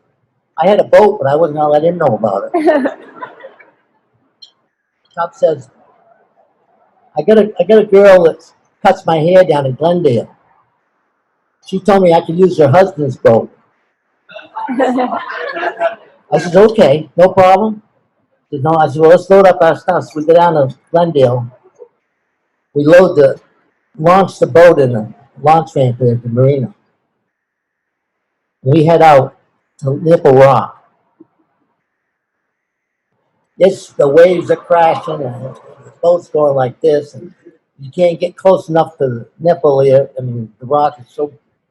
I had a boat, but I wasn't gonna let him know about it. Tup says, I got a girl that cuts my hair down in Glendale. She told me I could use her husband's boat." I said, "Okay, no problem." He said, "No." I said, "Well, let's load up our stuff." So we go down to Glendale. We launch the boat in the launch ramp at the marina. We head out to Nipple Rock. The waves are crashing and the boat's going like this, and you can't get close enough to the nipple here. I mean, the rock is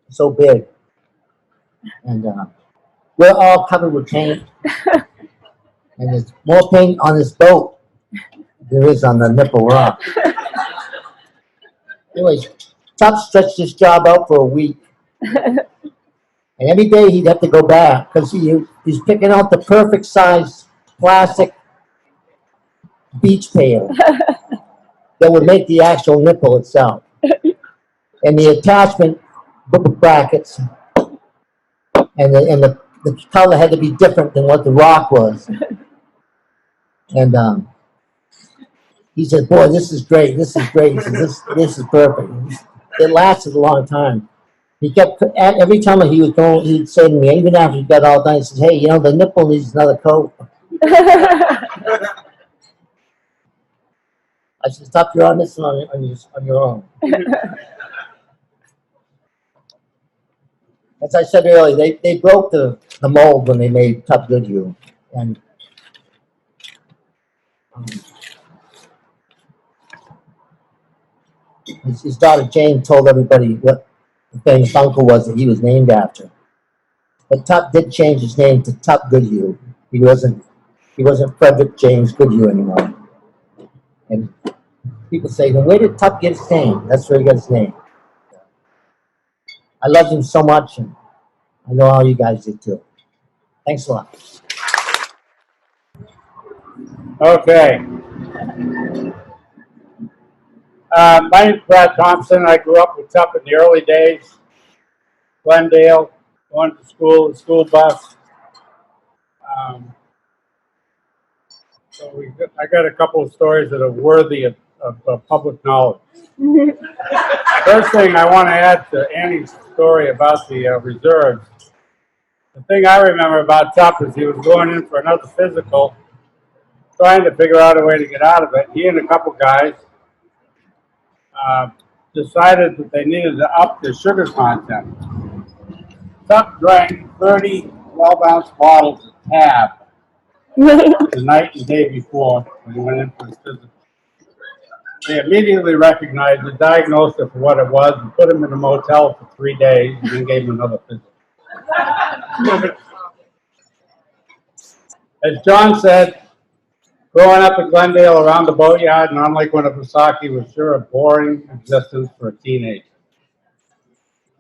so big, and we're all covered with paint, and there's more paint on this boat than there is on the Nipple Rock. Anyways, Tup stretched this job out for a week, and every day he'd have to go back because he's picking out the perfect size plastic beach pail that would make the actual nipple itself. And the attachment brackets and the color had to be different than what the rock was. And he said, "Boy, this is great. This is great." He said, this is perfect. It lasted a long time. He kept, every time he was going, he'd say to me, even after he got all done, he says, "Hey, the nipple needs another coat." I said, "Stop, you're on this one on your own." As I said earlier, they broke the mold when they made Tup Goodhue. And his daughter Jane told everybody what the famous uncle was that he was named after. But Tup did change his name to Tup Goodhue. He wasn't Frederick James Goodhue anymore. And people say, "Well, where did Tup get his name?" That's where he got his name. I loved him so much, and I know all you guys did too. Thanks a lot. Okay. My name's Brad Thompson. I grew up with Tup in the early days. Glendale, going to school, the school bus. I got a couple of stories that are worthy of public knowledge. First thing I want to add to Annie's story about the reserves. The thing I remember about Tup is he was going in for another physical, trying to figure out a way to get out of it. He and a couple guys decided that they needed to up their sugar content. Tup drank 30 12-ounce bottles of Tab the night and day before when he went in for his physical. They immediately recognized it, diagnosed it for what it was, and put him in a motel for 3 days, and then gave him another physical. As John said, growing up in Glendale around the boatyard and on Lake Winnipesaukee was sure a boring existence for a teenager.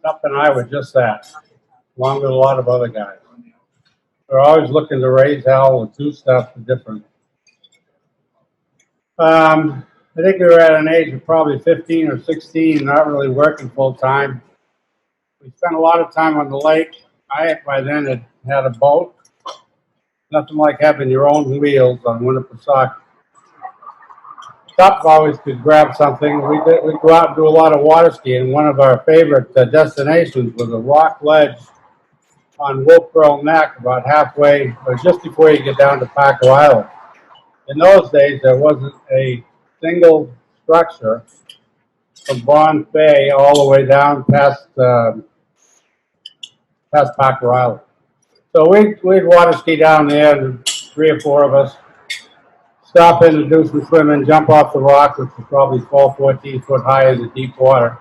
Tup and I were just that, along with a lot of other guys. We're always looking to raise hell and do stuff different. I think we were at an age of probably 15 or 16, not really working full time. We spent a lot of time on the lake. I, by then, had a boat. Nothing like having your own wheels on Winnipesaukee. Tup always could grab something. We'd go out and do a lot of water skiing. One of our favorite destinations was a rock ledge on Wolf Pearl Neck, about halfway, or just before you get down to Paco Island. In those days, there wasn't a single structure from Bond Bay all the way down past Paco Island. So we'd water ski down there, and 3 or 4 of us stop in and do some swimming, jump off the rock, which was probably 12, 14 foot high in the deep water.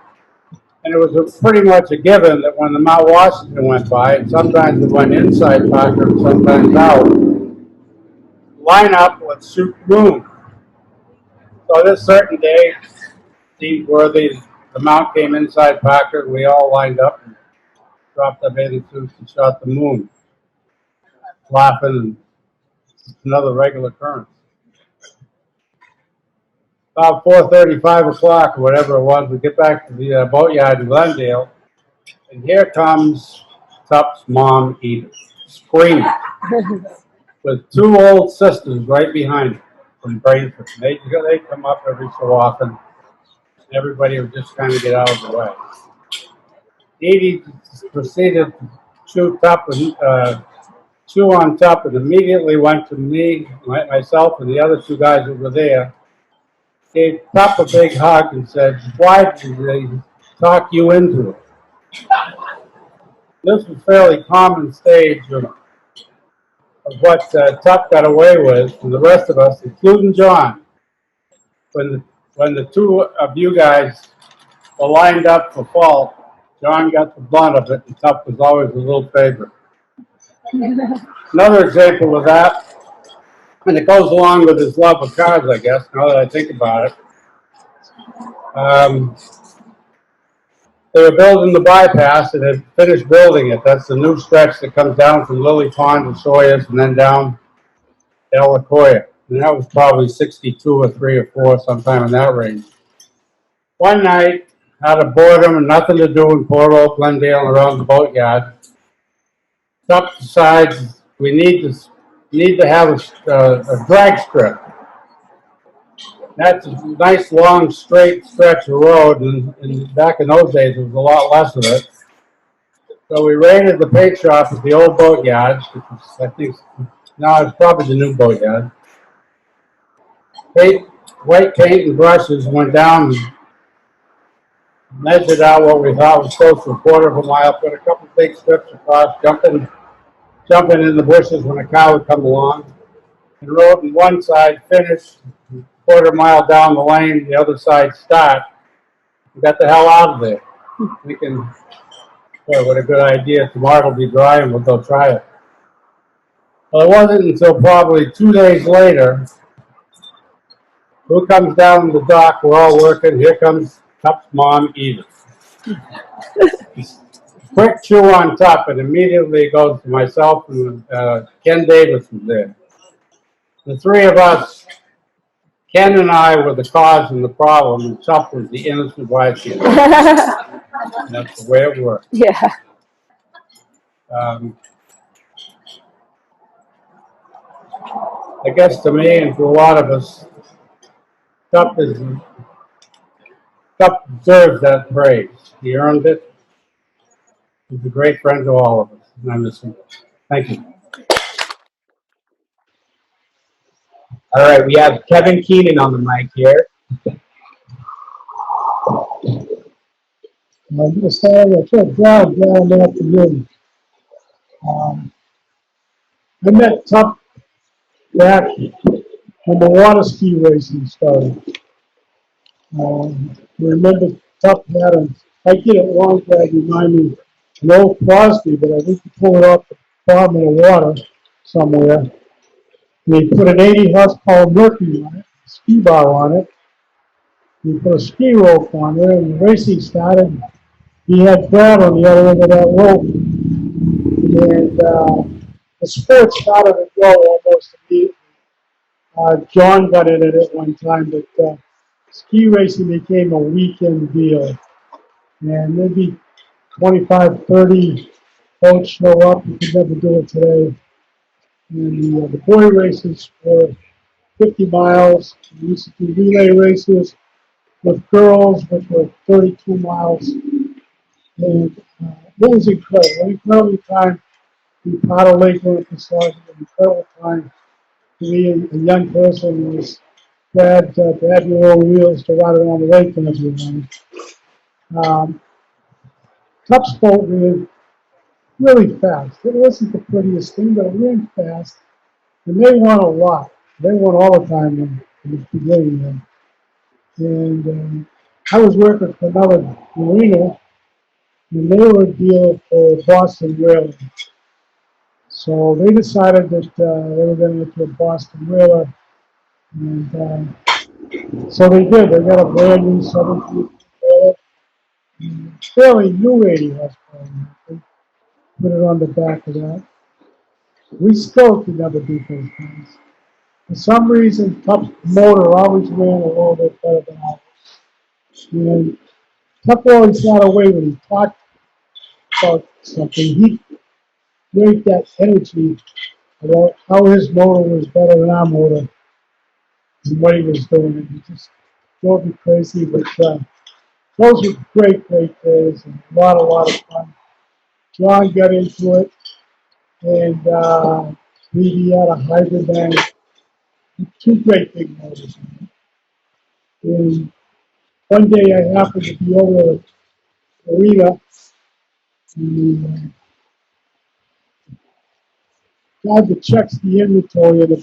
And it was pretty much a given that when the Mount Washington went by, and sometimes it went inside Paco and sometimes out, line up, let's shoot the moon. So this certain day seemed worthy. The mount came inside Paco, we all lined up and dropped our bathing suits and shot the moon. Laughing, and it's another regular occurrence. About 4:30, 5 o'clock, or whatever it was, we get back to the boatyard in Glendale, and here comes Tup's mom, Edith, screaming, with 2 old sisters right behind her from Brainford. They come up every so often. Everybody would just kind of get out of the way. Edie proceeded to chew on Tup, and immediately went to me, myself, and the other 2 guys that were there. Gave Tup a big hug and said, "Why did they talk you into it?" This was fairly common stage of what Tup got away with from the rest of us, including John. When the 2 of you guys were lined up for fault, John got the blunt of it, and Tup was always a little favorite. Another example of that, and it goes along with his love of cars, I guess, now that I think about it. They were building the bypass and had finished building it. That's the new stretch that comes down from Lily Pond to Sawyers and then down to El Lacoya. And that was probably 62 or 3 or 4, sometime in that range. One night, out of boredom and nothing to do in poor old Glendale and around the boatyard, Tup decides we need to have a drag strip. That's a nice long straight stretch of road, and back in those days there was a lot less of it. So we raided the paint shop at the old boatyard, which was, I think, now it's probably the new boatyard. White paint and brushes, went down and measured out what we thought was close to a quarter of a mile, put a couple big strips across, jumping in the bushes when a car would come along, and rode on one side, finished, quarter mile down the lane, the other side start. We got the hell out of there. We can, boy, what a good idea. Tomorrow will be dry and we'll go try it. Well, it wasn't until probably 2 days later, who comes down the dock, we're all working, here comes Tup's mom, Edith. Quick chew on Tup, and immediately goes to myself, and Ken Davis was there. The 3 of us, Ken and I, were the cause of the problem, and Tup was the innocent bystander. That's the way it worked. Yeah. I guess to me and to a lot of us, Tup deserves that praise. He earned it. He's a great friend to all of us, and I miss him. Thank you. All right, we have Kevin Keenan on the mic here. I'm going to start a trip down afternoon. I met Tup back when the water ski racing started. Remember Tup had I get it wrong, Brad, remind me, an old Crosby, but I think he pulled it off the bottom of the water somewhere. And he put an 80 horsepower Mercury on it, a ski bar on it. He put a ski rope on there, and the racing started. He had Brad on the other end of that rope. And the sport started to grow almost immediately. John got in it at one time, but ski racing became a weekend deal. And maybe 25, 30 boats show up. You could never do it today. And the boy races were 50 miles. We used to do relay races with girls, which were 32 miles. And it was incredible. An incredible time to be part of Lake Olympic. An incredible time to be a young person who was glad to have your own wheels to ride around the lake and everything. Tup boat ran really fast. It wasn't the prettiest thing, but it ran fast. And they won a lot. They won all the time in the beginning. And I was working for another marina, and they were a dealer for Boston Whaler. So they decided that they were going to get to a Boston Whaler. And so they did. They got a brand new 17 whaler, fairly new 80 horsepower. They put it on the back of that. We still could never beat those guys. For some reason, Tup's motor always ran a little bit better than ours. And Tup always had a way when he talked about something, he made that energy about how his motor was better than our motor and what he was doing. And he just drove me crazy. But those were great, great days and a lot of fun. John got into it, and he had a hybrid bank, two great big motors. And one day I happened to be over at the arena, and the guy that checks the inventory in the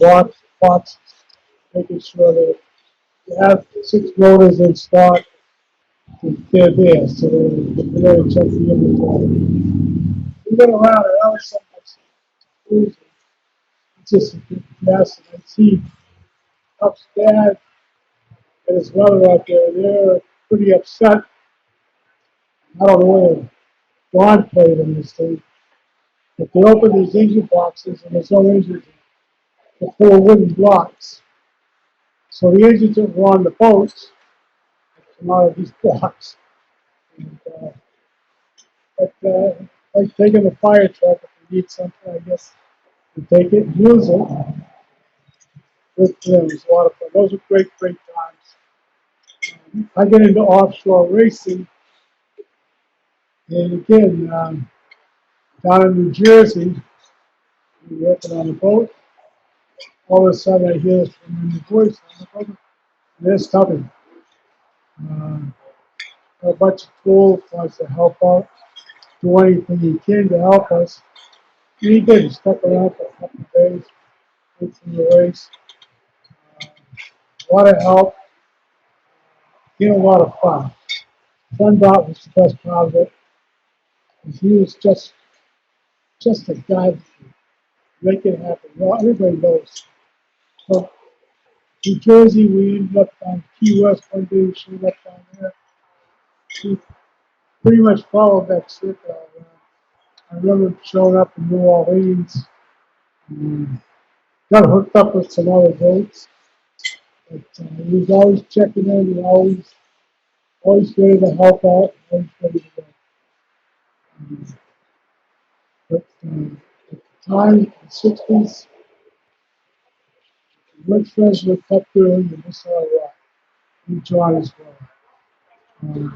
box, making sure that you have 6 motors in stock, they're there, so they're there to check the inventory. We went around and I was so much. It's just a big mess, and I see Tup's dad and his mother out there, and they're pretty upset. I don't know whether Don played in this thing, but they open these engine boxes and there's no engines in the 4 wooden blocks. So the engines that were on the boats come out of these blocks. And, like taking a fire truck, if you need something, I guess, you take it and use it. It was a lot of fun. Those were great, great times. I get into offshore racing, and again, down in New Jersey, we were working on a boat. All of a sudden, I hear this from the voice. I'm like, oh, there's Tubby. A bunch of tools wants to help out, do anything he can to help us. And he did. He stuck around for a couple of days, went through the race. A lot of help, a lot of fun. Fun dot was the best part of it. He was just a guy that could make it happen. Well, everybody knows. So, New Jersey, we ended up on Key West one day. We showed up down there. We pretty much followed that circle. I remember showing up in New Orleans. Got hooked up with some other boats. But he was always checking in and always ready to help out, always ready to go. But at the time, in the 60s, we went friends with Tup Goodhue and Miss Rock, and John as well.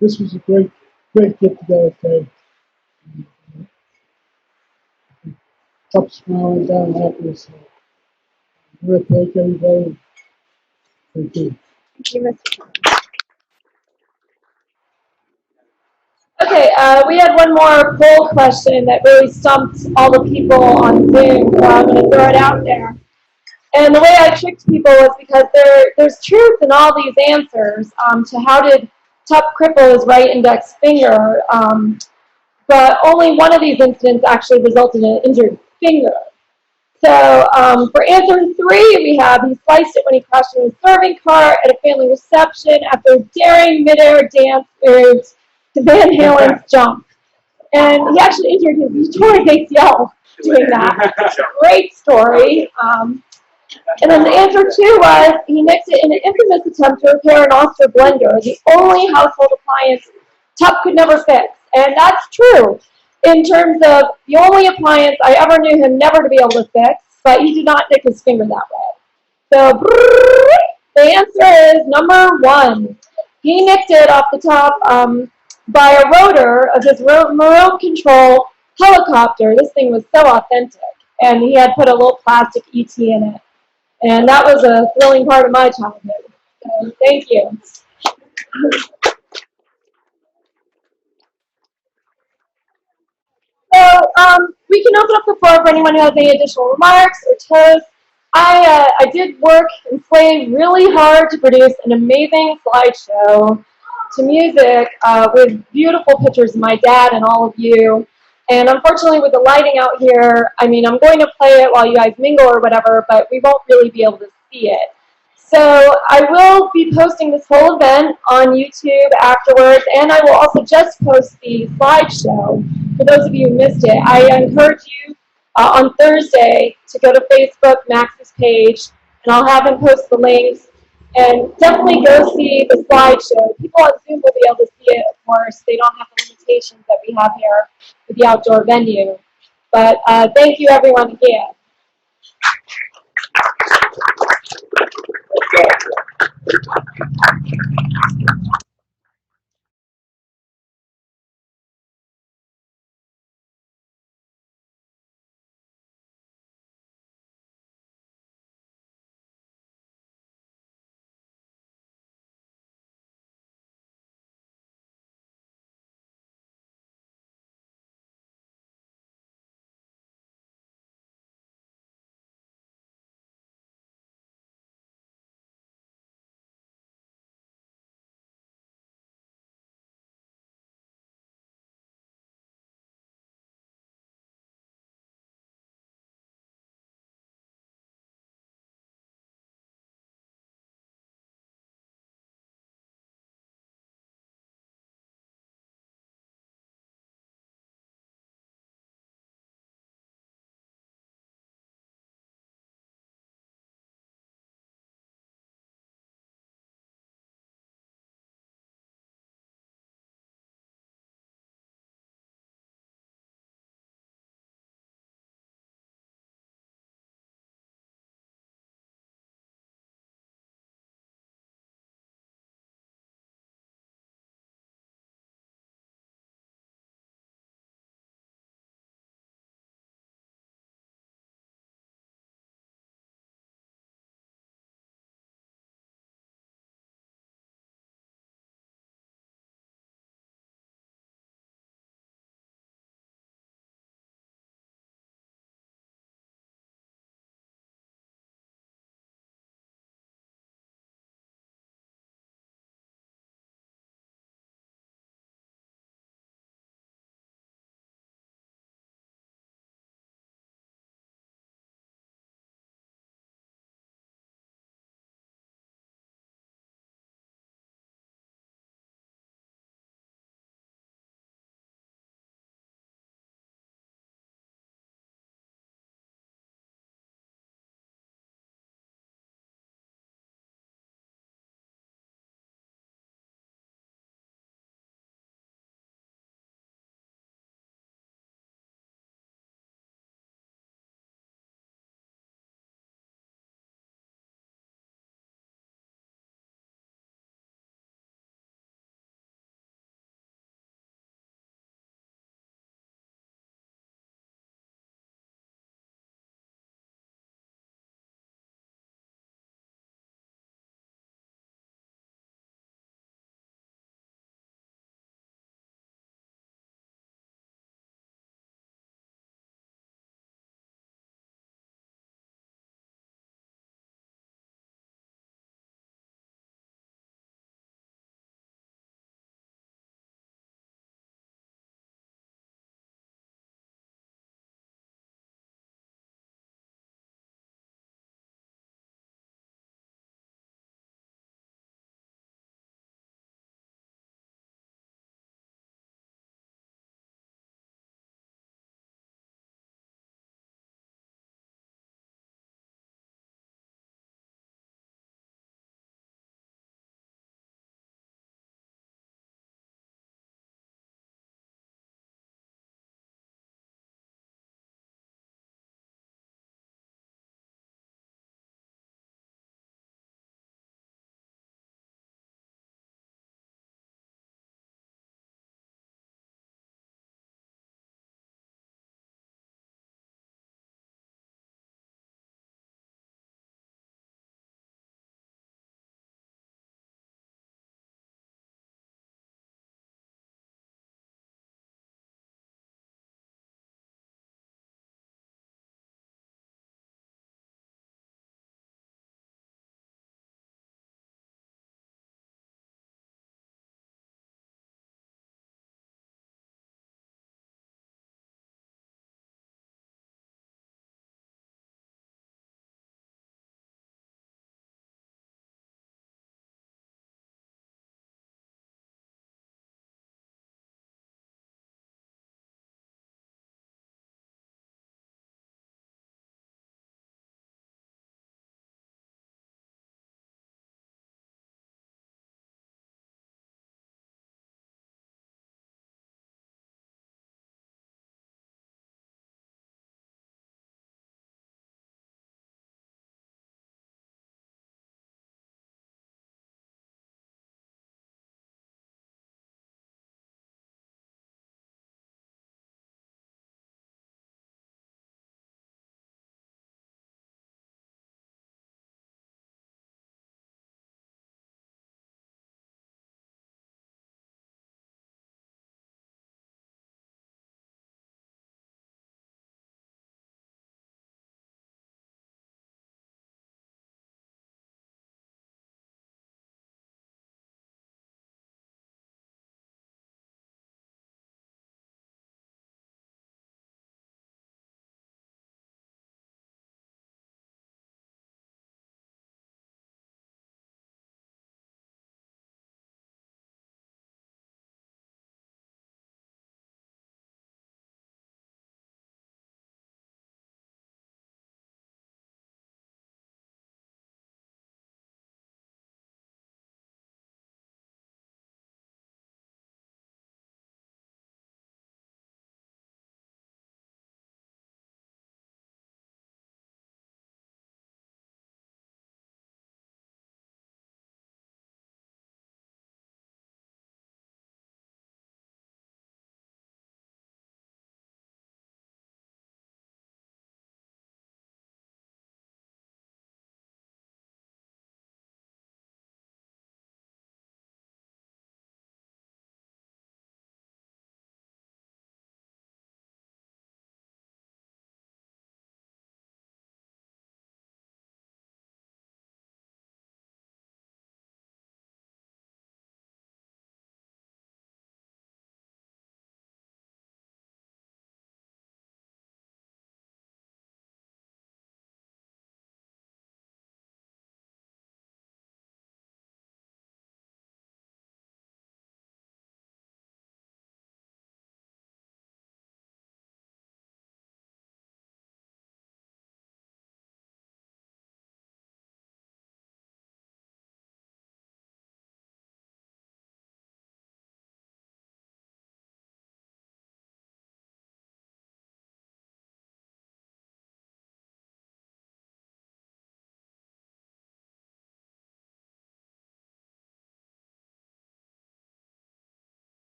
This was a great get-together day. Tup smiling down happy as hell. I'm going to thank everybody. Thank you. Thank you, Mr. Okay, we had one more poll question that really stumped all the people on Zoom, so I'm going to throw it out there. And the way I tricked people was because there's truth in all these answers to how did Tup cripple his right index finger, but only one of these incidents actually resulted in an injured finger. So for answer 3, we have he sliced it when he crashed in a serving cart at a family reception after a daring midair dance moves to Van Halen's Jump. And he actually injured his torn ACL doing that. Great story. And then the answer 2 was he mixed it in an infamous attempt to repair an Oster blender, the only household appliance Tup could never fix. And that's true in terms of the only appliance I ever knew him never to be able to fix, but he did not nick his finger that way. So the answer is number 1. He nicked it off the top by a rotor of his remote control helicopter. This thing was so authentic. And he had put a little plastic ET in it. And that was a thrilling part of my childhood. So thank you. So we can open up the floor for anyone who has any additional remarks or toasts. I did work and play really hard to produce an amazing slideshow to music with beautiful pictures of my dad and all of you. And unfortunately, with the lighting out here, I mean, I'm going to play it while you guys mingle or whatever, but we won't really be able to see it. So I will be posting this whole event on YouTube afterwards, and I will also just post the slideshow for those of you who missed it. I encourage you on Thursday to go to Facebook, Max's page, and I'll have him post the links. And definitely go see the slideshow. People on Zoom will be able to see it, of course. They don't have the limitations that we have here with the outdoor venue. But thank you, everyone, again.